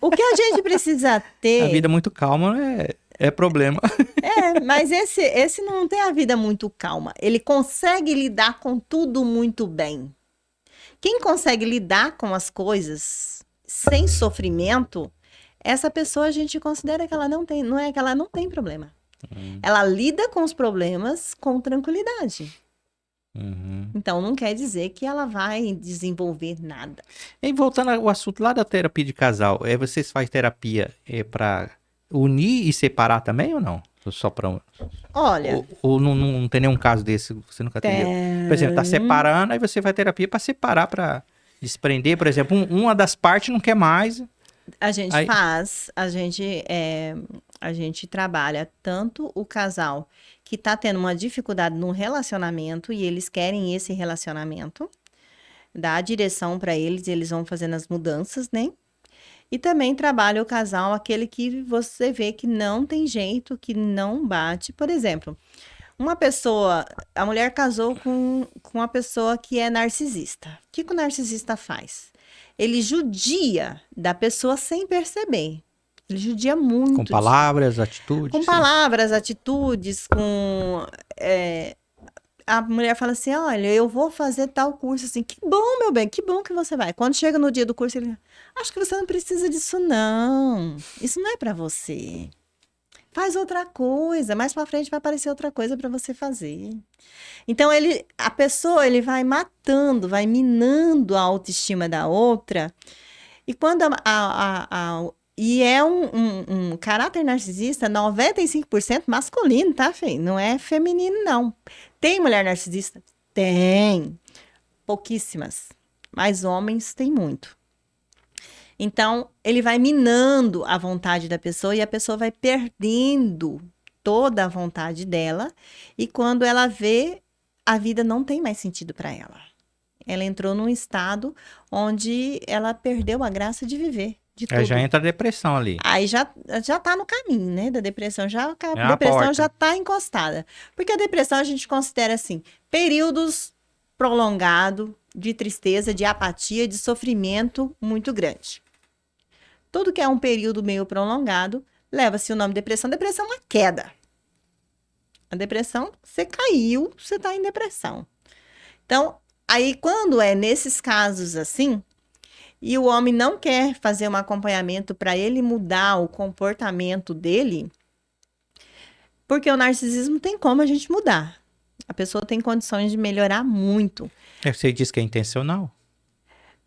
o que a gente precisa A ter... vida muito calma é problema. Mas esse não tem a vida muito calma. Ele consegue lidar com tudo muito bem. Quem consegue lidar com as coisas sem sofrimento, essa pessoa a gente considera que ela não tem, não é que ela não tem problema. Ela lida com os problemas com tranquilidade. Uhum. Então, não quer dizer que ela vai desenvolver nada. E voltando ao assunto lá da terapia de casal, vocês fazem terapia pra unir e separar também ou não? Só pra... Olha, Ou não tem nenhum caso desse, você nunca atendeu? Por exemplo, tá separando, aí você faz terapia pra separar, pra desprender. Por exemplo, uma das partes não quer mais. a gente Aí- faz, a gente trabalha tanto o casal que tá tendo uma dificuldade no relacionamento e eles querem esse relacionamento, dá a direção para eles e eles vão fazendo as mudanças, né? E também trabalha o casal, aquele que você vê que não tem jeito, que não bate. Por exemplo, uma pessoa, a mulher casou com uma pessoa que é narcisista. O que o narcisista faz? Ele judia da pessoa sem perceber. Ele judia muito. Com palavras, atitudes. Com palavras, atitudes, a mulher fala assim, olha, eu vou fazer tal curso, assim, que bom, meu bem, que bom que você vai. Quando chega no dia do curso, ele, acho que você não precisa disso, não. Isso não é pra você. Faz outra coisa, mais pra frente vai aparecer outra coisa pra você fazer. Então, a pessoa, ele vai matando, vai minando a autoestima da outra, e quando e é um caráter narcisista 95% masculino, tá, Fê? Não é feminino, não. Tem mulher narcisista? Tem. Pouquíssimas. Mas homens tem muito. Então, ele vai minando a vontade da pessoa e a pessoa vai perdendo toda a vontade dela. E quando ela vê, a vida não tem mais sentido para ela. Ela entrou num estado onde ela perdeu a graça de viver. De tudo. Aí já entra a depressão ali. Aí já tá no caminho, né, da depressão. A a depressão porta. já tá encostada. Porque a depressão a gente considera, assim, períodos prolongados de tristeza, de apatia, de sofrimento muito grande. Tudo que é um período meio prolongado, leva-se o nome depressão. Depressão é uma queda. A depressão, você caiu, você tá em depressão. Então, aí quando é nesses casos assim, e o homem não quer fazer um acompanhamento para ele mudar o comportamento dele, porque o narcisismo tem como a gente mudar. A pessoa tem condições de melhorar muito. Você diz que é intencional?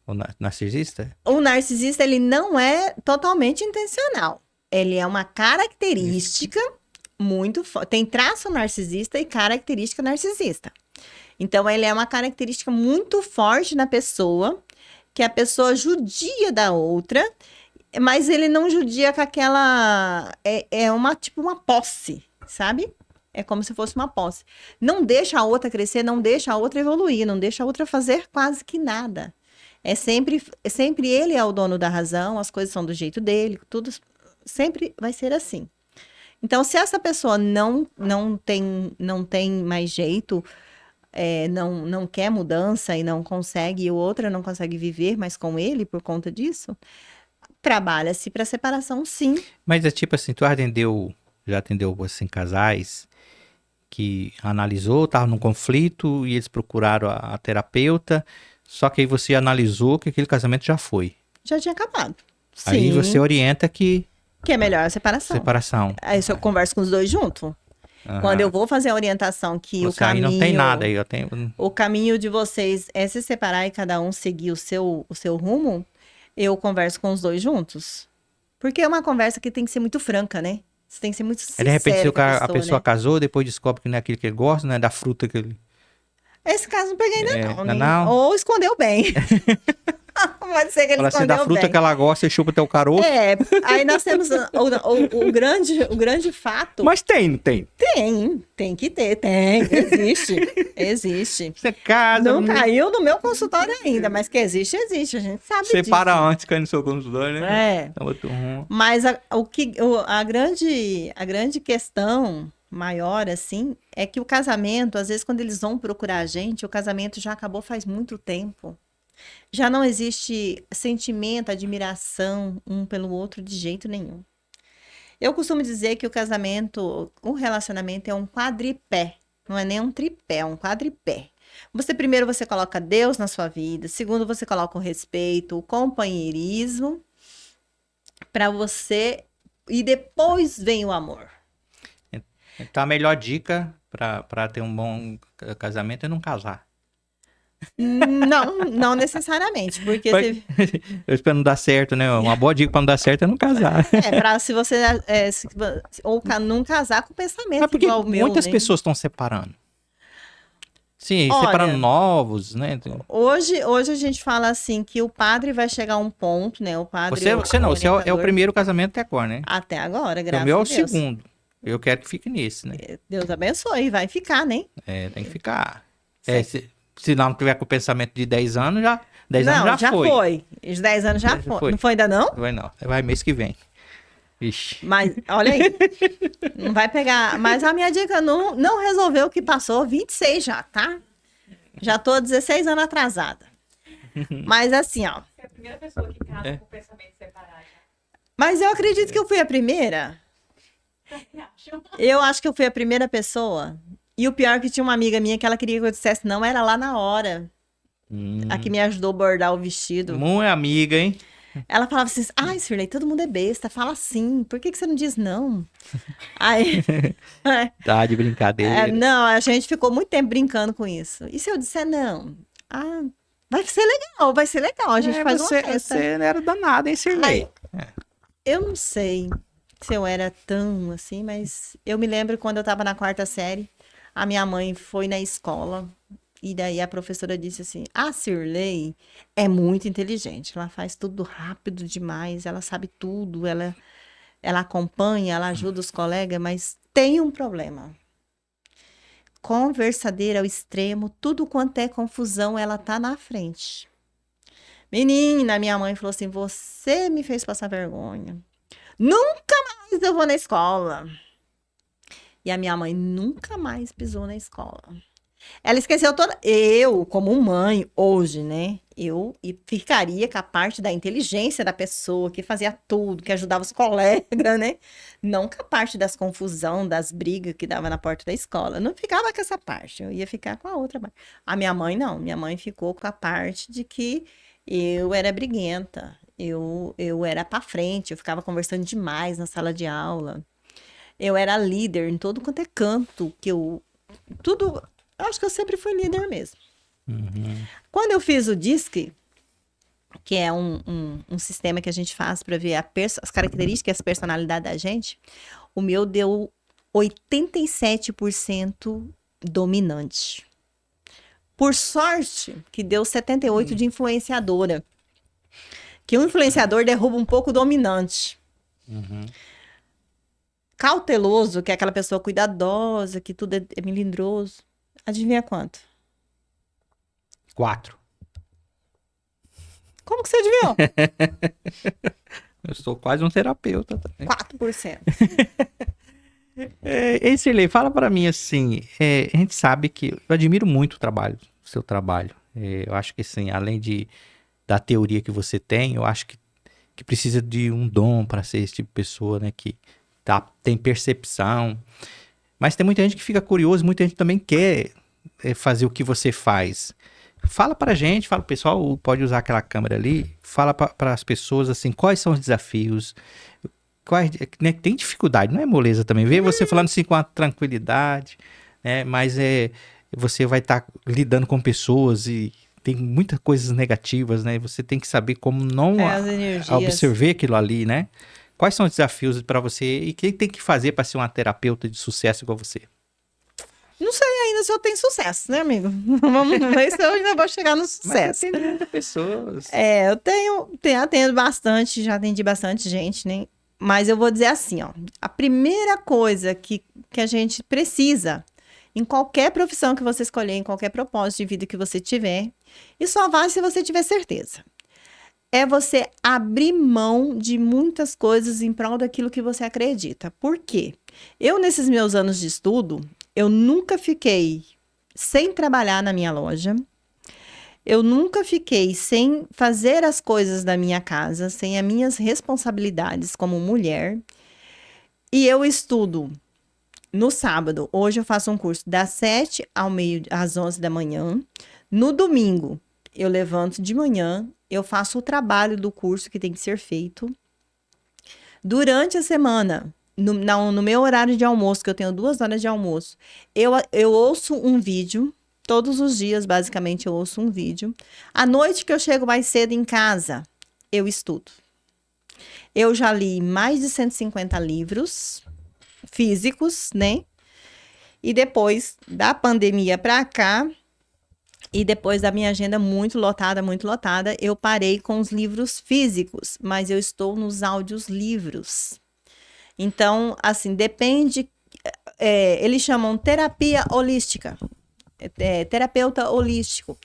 O narcisista? O narcisista, ele não é totalmente intencional. Ele é uma característica muito forte. Tem traço narcisista e característica narcisista. Então, ele é uma característica muito forte na pessoa, que a pessoa judia da outra, mas ele não judia com aquela... tipo uma posse, sabe? É como se fosse uma posse. Não deixa a outra crescer, não deixa a outra evoluir, não deixa a outra fazer quase que nada. É sempre ele é o dono da razão, as coisas são do jeito dele, tudo sempre vai ser assim. Então, se essa pessoa não tem mais jeito, não quer mudança e não consegue, e outra não consegue viver mais com ele por conta disso, trabalha-se para separação, sim. Mas é tipo assim, já atendeu assim, casais que analisou, estavam num conflito e eles procuraram a terapeuta, só que aí você analisou que aquele casamento já foi. Já tinha acabado. Aí Sim. você orienta que é melhor a separação. Aí eu converso com os dois juntos. Quando eu vou fazer a orientação que o caminho... Aí não tem nada, aí eu tenho... O caminho de vocês é se separar e cada um seguir o seu rumo, eu converso com os dois juntos. Porque é uma conversa que tem que ser muito franca, né? Você tem que ser muito sincero. De repente, se a pessoa né? casou, depois descobre que não é aquilo que ele gosta, né? Da fruta que ele... Esse caso não peguei ainda não, né? Não? Ou escondeu bem. Pode ser que ele Fala assim, escondeu da fruta bem. que ela gosta, você chupa até o caroço. Aí nós temos o grande fato. Mas tem, não tem? Tem que ter, existe. Você casa... Não caiu no meu consultório ainda, mas que existe, a gente sabe Separa disso. antes, cai no seu consultório, né? Mas a grande questão maior, assim, é que o casamento, às vezes, quando eles vão procurar a gente, o casamento já acabou faz muito tempo. Já não existe sentimento, admiração um pelo outro de jeito nenhum. Eu costumo dizer que o relacionamento é um quadripé. Não é nem um tripé, é um quadripé. Primeiro você coloca Deus na sua vida. Segundo, você coloca o respeito, o companheirismo para você. E depois vem o amor. Então a melhor dica para ter um bom casamento é não casar. Não necessariamente, porque eu espero não dar certo, né? Uma boa dica para não dar certo é não casar. Se você ou não casar com o pensamento porque igual o meu, muitas né? pessoas estão separando. Sim, Olha, separando novos, né? Hoje a gente fala assim que o padre vai chegar a um ponto, né? O padre você é o primeiro casamento até agora, né? Até agora, graças a Deus. O meu é o segundo. Eu quero que fique nesse, né? Deus abençoe, vai ficar, né? Tem que ficar. Se não tiver com o pensamento de 10 anos, já 10 anos já foi. Os 10 anos já foi. Não foi ainda não? Vai não. Vai mês que vem. Ixi. Mas, olha aí. Não vai pegar. Mas a minha dica não resolveu o que passou. 26 já, tá? Já tô 16 anos atrasada. Mas assim, ó. Você é a primeira pessoa que casa com o pensamento separado. Mas eu acredito que eu fui a primeira. Eu acho que eu fui a primeira pessoa. E o pior é que tinha uma amiga minha que ela queria que eu dissesse não, era lá na hora. A que me ajudou a bordar o vestido. Muito amiga, hein? Ela falava assim, ai, Sirley, todo mundo é besta, fala assim, por que você não diz não? Aí... Tá de brincadeira. Não, a gente ficou muito tempo brincando com isso. E se eu disser não? Vai ser legal, a gente faz uma festa. Você não era danada, hein, Sirley? Eu não sei se eu era tão assim, mas eu me lembro quando eu tava na 4ª série, a minha mãe foi na escola e daí a professora disse assim, a Sirley é muito inteligente, ela faz tudo rápido demais, ela sabe tudo, ela acompanha, ela ajuda os colegas, mas tem um problema. Conversadeira ao extremo, tudo quanto é confusão, ela tá na frente. Menina, minha mãe falou assim, você me fez passar vergonha. Nunca mais eu vou na escola. E a minha mãe nunca mais pisou na escola. Ela esqueceu toda... Eu, como mãe, hoje, né? Eu ficaria com a parte da inteligência da pessoa, que fazia tudo, que ajudava os colegas, né? Não com a parte das confusão, das brigas que dava na porta da escola. Eu não ficava com essa parte, eu ia ficar com a outra parte. A minha mãe, não. Minha mãe ficou com a parte de que eu era briguenta. Eu era pra frente, eu ficava conversando demais na sala de aula. Eu era líder em todo quanto é canto, eu acho que eu sempre fui líder mesmo. Uhum. Quando eu fiz o DISC, que é um sistema que a gente faz para ver as características e a personalidade da gente, o meu deu 87% dominante. Por sorte, que deu 78% de influenciadora. Que o influenciador derruba um pouco o dominante. Uhum. cauteloso, que é aquela pessoa cuidadosa, que tudo é melindroso. Adivinha quanto? 4. Como que você adivinhou? Eu sou quase um terapeuta também. 4%. Ei, Cirlei, fala pra mim assim, a gente sabe que eu admiro muito o seu trabalho. Eu acho que assim, além da teoria que você tem, eu acho que precisa de um dom para ser esse tipo de pessoa, né, que tem percepção. Mas tem muita gente que fica curioso, muita gente também quer fazer o que você faz. Fala pra gente, fala pro pessoal, pode usar aquela câmera ali, fala para as pessoas assim, quais são os desafios, né, tem dificuldade, não é moleza também, ver você falando assim com a tranquilidade, né, mas você vai estar lidando com pessoas e tem muitas coisas negativas, né, você tem que saber como não As energias. observar aquilo ali, né. Quais são os desafios para você e o que tem que fazer para ser uma terapeuta de sucesso igual você? Não sei ainda se eu tenho sucesso, né, amigo? Vamos ver se eu ainda vou chegar no sucesso. Mas tem muitas pessoas. Eu atendo bastante, já atendi bastante gente, né? Mas eu vou dizer assim, ó. A primeira coisa que a gente precisa, em qualquer profissão que você escolher, em qualquer propósito de vida que você tiver, e só vai se você tiver certeza, é você abrir mão de muitas coisas em prol daquilo que você acredita. Por quê? Eu, nesses meus anos de estudo, eu nunca fiquei sem trabalhar na minha loja. Eu nunca fiquei sem fazer as coisas da minha casa, sem as minhas responsabilidades como mulher. E eu estudo no sábado. Hoje eu faço um curso das 7 às 11 da manhã. No domingo, eu levanto de manhã, eu faço o trabalho do curso que tem que ser feito. Durante a semana, no meu horário de almoço, que eu tenho 2 horas de almoço, eu ouço um vídeo. Todos os dias, basicamente, eu ouço um vídeo. À noite que eu chego mais cedo em casa, eu estudo. Eu já li mais de 150 livros físicos, né? E depois da pandemia pra cá, e depois da minha agenda muito lotada, eu parei com os livros físicos, mas eu estou nos audiolivros. Então, assim, depende... eles chamam terapia holística. Terapeuta holístico.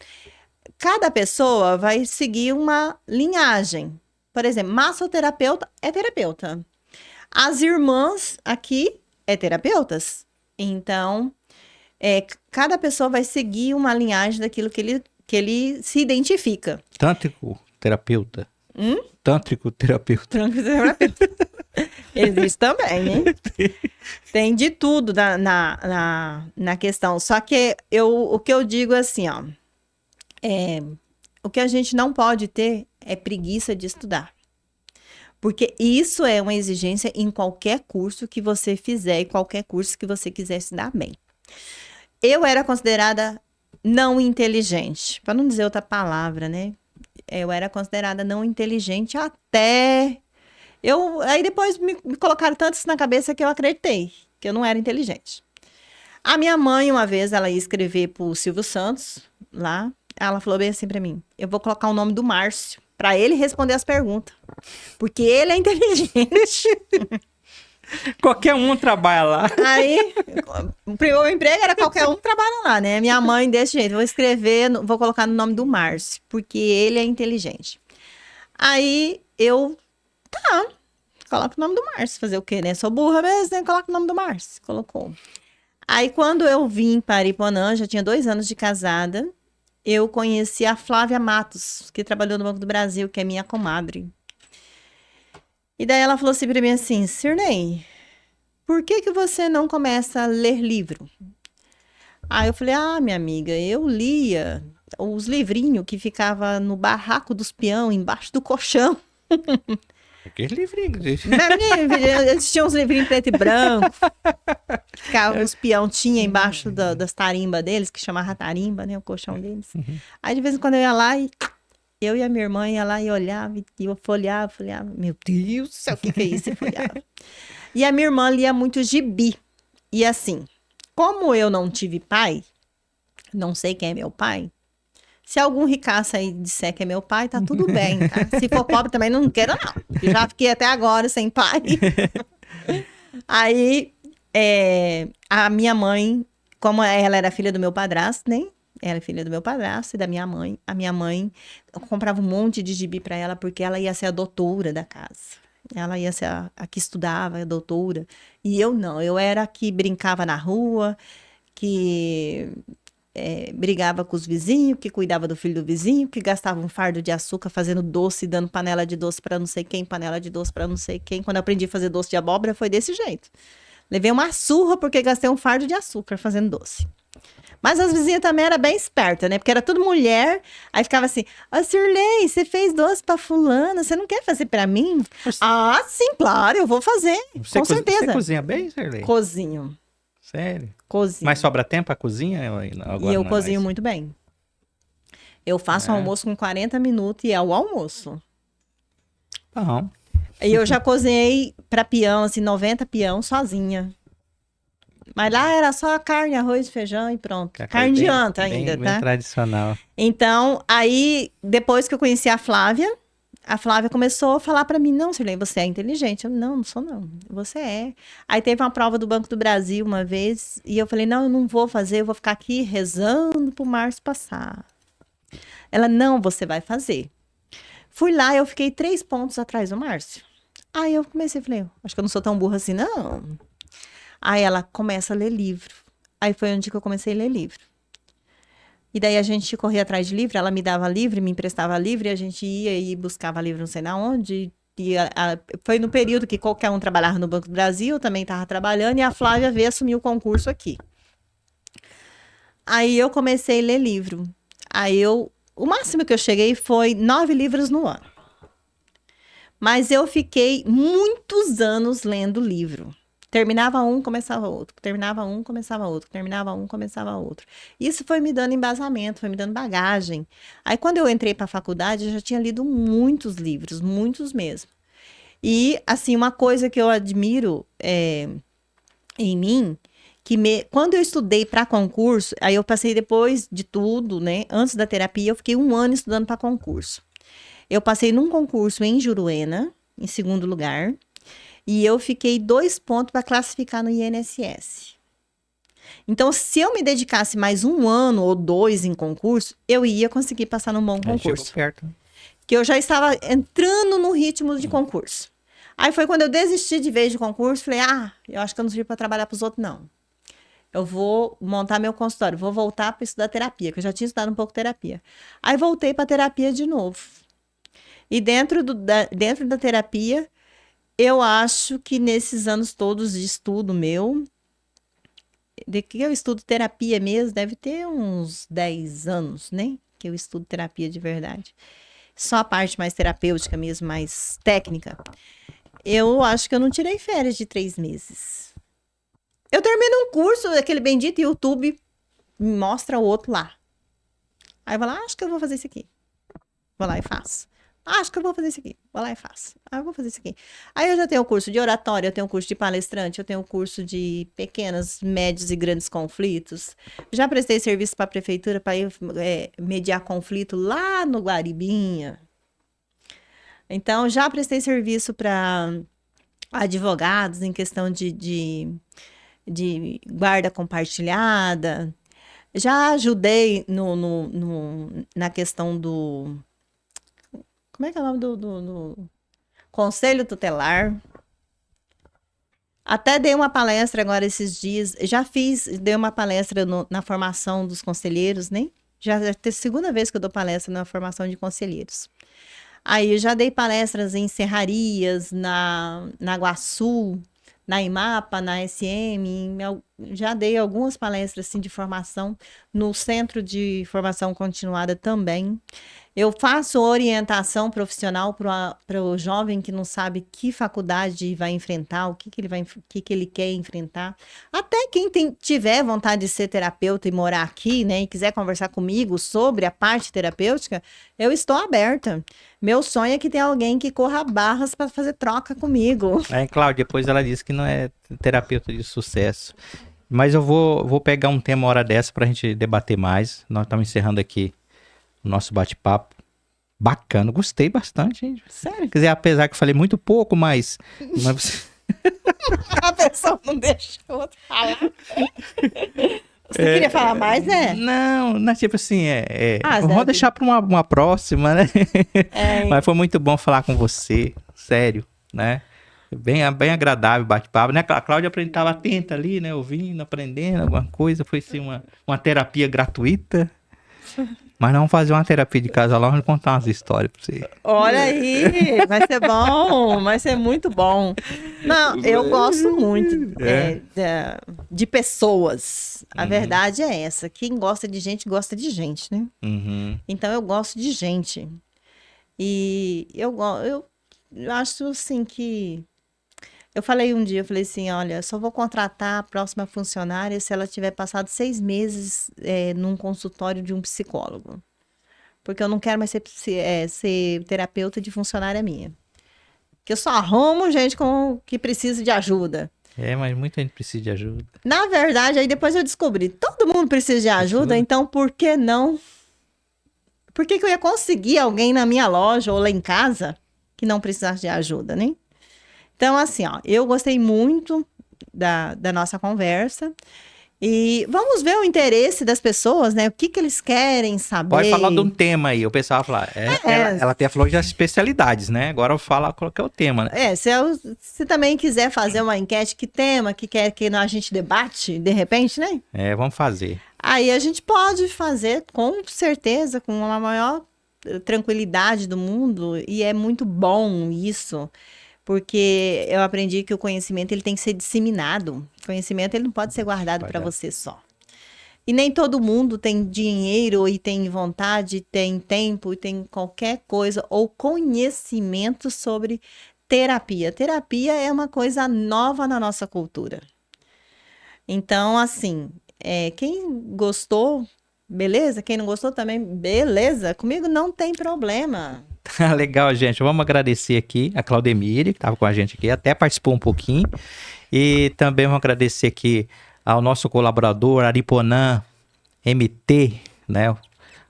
Cada pessoa vai seguir uma linhagem. Por exemplo, massoterapeuta é terapeuta. As irmãs aqui é terapeutas. Então, cada pessoa vai seguir uma linhagem daquilo que ele se identifica. Tântrico terapeuta. Tântrico terapeuta. Existe também, né? Tem de tudo na questão. Só que o que eu digo assim, ó. O que a gente não pode ter é preguiça de estudar. Porque isso é uma exigência em qualquer curso que você fizer e qualquer curso que você quiser se dar bem. Eu era considerada não inteligente. Para não dizer outra palavra, né? Eu era considerada não inteligente até... Aí depois me colocaram tanto isso na cabeça que eu acreditei que eu não era inteligente. A minha mãe, uma vez, ela ia escrever pro Silvio Santos, lá, ela falou bem assim pra mim, eu vou colocar o nome do Márcio, pra ele responder as perguntas, porque ele é inteligente. Qualquer um trabalha lá. Aí, o primeiro emprego era qualquer um trabalha lá, né? Minha mãe, desse jeito, vou colocar no nome do Márcio, porque ele é inteligente. Aí, coloca o nome do Márcio. Fazer o quê, né? Sou burra mesmo, né? Coloca o nome do Márcio. Colocou. Aí, quando eu vim para Aripuanã, já tinha 2 anos de casada, eu conheci a Flávia Matos, que trabalhou no Banco do Brasil, que é minha comadre. E daí ela falou assim pra mim assim, Cirlei, por que você não começa a ler livro? Aí eu falei, minha amiga, eu lia os livrinhos que ficava no barraco dos peão, embaixo do colchão. Que livrinho, gente. Eles tinham uns livrinhos preto e branco. Ficava os peão tinha embaixo das tarimbas deles, que chamava tarimba, né? O colchão deles. Aí de vez em quando eu ia lá e eu e a minha irmã ia lá e olhava, e eu folheava, meu Deus do céu, o que é isso? E folheava. E a minha irmã lia muito gibi. E assim, como eu não tive pai, não sei quem é meu pai, se algum ricaço aí disser que é meu pai, tá tudo bem, tá? Se for pobre também não quero, não. Eu já fiquei até agora sem pai. Aí, a minha mãe, como ela era filha do meu padrasto, né? Ela é filha do meu padrasto e da minha mãe. A minha mãe comprava um monte de gibi para ela porque ela ia ser a doutora da casa. Ela ia ser a que estudava, a doutora. E eu não. Eu era a que brincava na rua, que brigava com os vizinhos, que cuidava do filho do vizinho, que gastava um fardo de açúcar fazendo doce, dando panela de doce para não sei quem, panela de doce para não sei quem. Quando eu aprendi a fazer doce de abóbora, foi desse jeito. Levei uma surra porque gastei um fardo de açúcar fazendo doce. Mas as vizinhas também eram bem espertas, né? Porque era tudo mulher. Aí ficava assim, Sirlei, você fez doce pra fulana, você não quer fazer pra mim? Ah, sim, claro, eu vou fazer, com certeza. Você cozinha bem, Sirlei? Cozinho. Sério? Cozinho. Mas sobra tempo pra cozinha? E eu cozinho muito bem. Eu faço almoço com 40 minutos e é o almoço. Bom. E eu já cozinhei pra peão, assim, 90 peão sozinha. Mas lá era só carne, arroz, feijão e pronto. Carne de anta ainda, bem, tá? Bem tradicional. Então, aí, depois que eu conheci a Flávia começou a falar pra mim, não, Sirlei, você é inteligente. Eu, não sou não, você é. Aí teve uma prova do Banco do Brasil uma vez, e eu falei, não, eu não vou fazer, eu vou ficar aqui rezando pro Márcio passar. Ela, não, você vai fazer. Fui lá, eu fiquei 3 pontos atrás do Márcio. Aí eu comecei, falei, acho que eu não sou tão burra assim, não. Aí ela começa a ler livro. Aí foi onde que eu comecei a ler livro. E daí a gente corria atrás de livro, ela me dava livro, me emprestava livro, e a gente ia e buscava livro não sei na onde. E foi no período que qualquer um trabalhava no Banco do Brasil, eu também estava trabalhando, e a Flávia veio assumir o concurso aqui. Aí eu comecei a ler livro. O máximo que eu cheguei foi 9 livros no ano. Mas eu fiquei muitos anos lendo livro. Terminava um, começava outro. Terminava um, começava outro. Terminava um, começava outro. Isso foi me dando embasamento, foi me dando bagagem. Aí, quando eu entrei para a faculdade, eu já tinha lido muitos livros, muitos mesmo. E, assim, uma coisa que eu admiro em mim, quando eu estudei para concurso, aí eu passei depois de tudo, né? Antes da terapia, eu fiquei 1 ano estudando para concurso. Eu passei num concurso em Juruena, em 2º lugar. E eu fiquei 2 pontos para classificar no INSS. Então, se eu me dedicasse mais 1 ano ou 2 em concurso, eu ia conseguir passar num bom concurso. Chegou perto. Que eu já estava entrando no ritmo de concurso. Aí foi quando eu desisti de vez de concurso, falei, eu acho que eu não sirvo para trabalhar para os outros, não. Eu vou montar meu consultório, vou voltar para estudar terapia, que eu já tinha estudado um pouco terapia. Aí voltei para terapia de novo. E dentro da terapia, eu acho que nesses anos todos de estudo meu, de que eu estudo terapia mesmo, deve ter uns 10 anos, né? Que eu estudo terapia de verdade. Só a parte mais terapêutica mesmo, mais técnica. Eu acho que eu não tirei férias de 3 meses. Eu termino um curso, aquele bendito YouTube me mostra o outro lá. Aí eu vou lá, acho que eu vou fazer isso aqui. Vou lá e faço. Acho que eu vou fazer isso aqui. Vou lá e faço. Eu vou fazer isso aqui. Aí eu já tenho o curso de oratória, eu tenho o curso de palestrante, eu tenho o curso de pequenos, médios e grandes conflitos. Já prestei serviço para a prefeitura para ir mediar conflito lá no Guaribinha. Então, já prestei serviço para advogados em questão de guarda compartilhada. Já ajudei na questão do... Como é que é o nome do Conselho Tutelar? Até dei uma palestra agora esses dias. Dei uma palestra na formação dos conselheiros, né? Já é a 2ª vez que eu dou palestra na formação de conselheiros. Aí eu já dei palestras em serrarias, na Guaçu, na IMAPA, na SM, já dei algumas palestras assim, de formação no Centro de Formação Continuada também. Eu faço orientação profissional para o jovem que não sabe que faculdade vai enfrentar, o que ele quer enfrentar. Até quem tiver vontade de ser terapeuta e morar aqui, né, e quiser conversar comigo sobre a parte terapêutica, eu estou aberta. Meu sonho é que tenha alguém que corra barras para fazer troca comigo. Cláudia, depois ela disse que não é terapeuta de sucesso. Mas eu vou pegar um tema hora dessa para a gente debater mais. Nós estamos encerrando aqui o nosso bate-papo. Bacana, gostei bastante, gente. Sério. Quer dizer, apesar que eu falei muito pouco, mas A pessoa não deixa o outro falar. Você queria falar mais, né? Não, tipo assim, Ah, vamos Zé, deixar pra uma próxima, né? É, Mas foi muito bom falar com você, sério, né? Bem agradável o bate-papo, né? A Cláudia estava atenta ali, né? Ouvindo, aprendendo alguma coisa. Foi assim, uma terapia gratuita. Mas não vamos fazer uma terapia de casal lá, vamos contar umas histórias pra você. olha aí, vai ser bom, vai ser muito bom. Não, eu gosto muito de pessoas. A verdade é essa. Quem gosta de gente, gosta de gente, né? Uhum. Então eu gosto de gente. E eu acho assim que. Eu falei um dia, eu falei assim, olha, só vou contratar a próxima funcionária se ela tiver passado 6 meses num consultório de um psicólogo. Porque eu não quero mais ser terapeuta de funcionária minha. Que eu só arrumo gente que precisa de ajuda. Mas muita gente precisa de ajuda. Na verdade, aí depois eu descobri, todo mundo precisa de ajuda, então por que não? Por que eu ia conseguir alguém na minha loja ou lá em casa que não precisasse de ajuda, né? Então, assim, ó, eu gostei muito da nossa conversa. E vamos ver o interesse das pessoas, né? O que eles querem saber. Pode falar de um tema aí. O pessoal vai falar. Ela até falou das especialidades, né? Agora eu falo qual que é o tema, né? Se também quiser fazer uma enquete, que tema que quer que a gente debate, de repente, né? Vamos fazer. Aí a gente pode fazer, com certeza, com a maior tranquilidade do mundo. E é muito bom isso. Porque eu aprendi que o conhecimento ele tem que ser disseminado. O conhecimento ele não pode ser guardado para você só. E nem todo mundo tem dinheiro e tem vontade, tem tempo e tem qualquer coisa ou conhecimento sobre terapia. Terapia é uma coisa nova na nossa cultura. Então, assim, quem gostou, beleza? Quem não gostou também, beleza. Comigo não tem problema. Legal, gente. Vamos agradecer aqui a Claudemire, que estava com a gente aqui, até participou um pouquinho. E também vamos agradecer aqui ao nosso colaborador, Ariponã MT, né?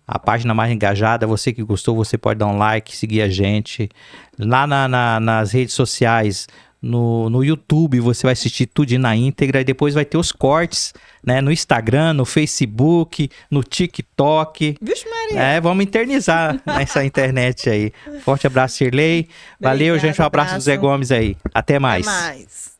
A página mais engajada. Você que gostou, você pode dar um like, seguir a gente. Lá nas redes sociais, no YouTube, você vai assistir tudo na íntegra. E depois vai ter os cortes, né? No Instagram, no Facebook, no TikTok. Vixe, Maria! Vamos internizar nessa internet aí. Forte abraço, Shirley. Valeu, Obrigada, gente. Um abraço do Zé Gomes aí. Até mais. Até mais.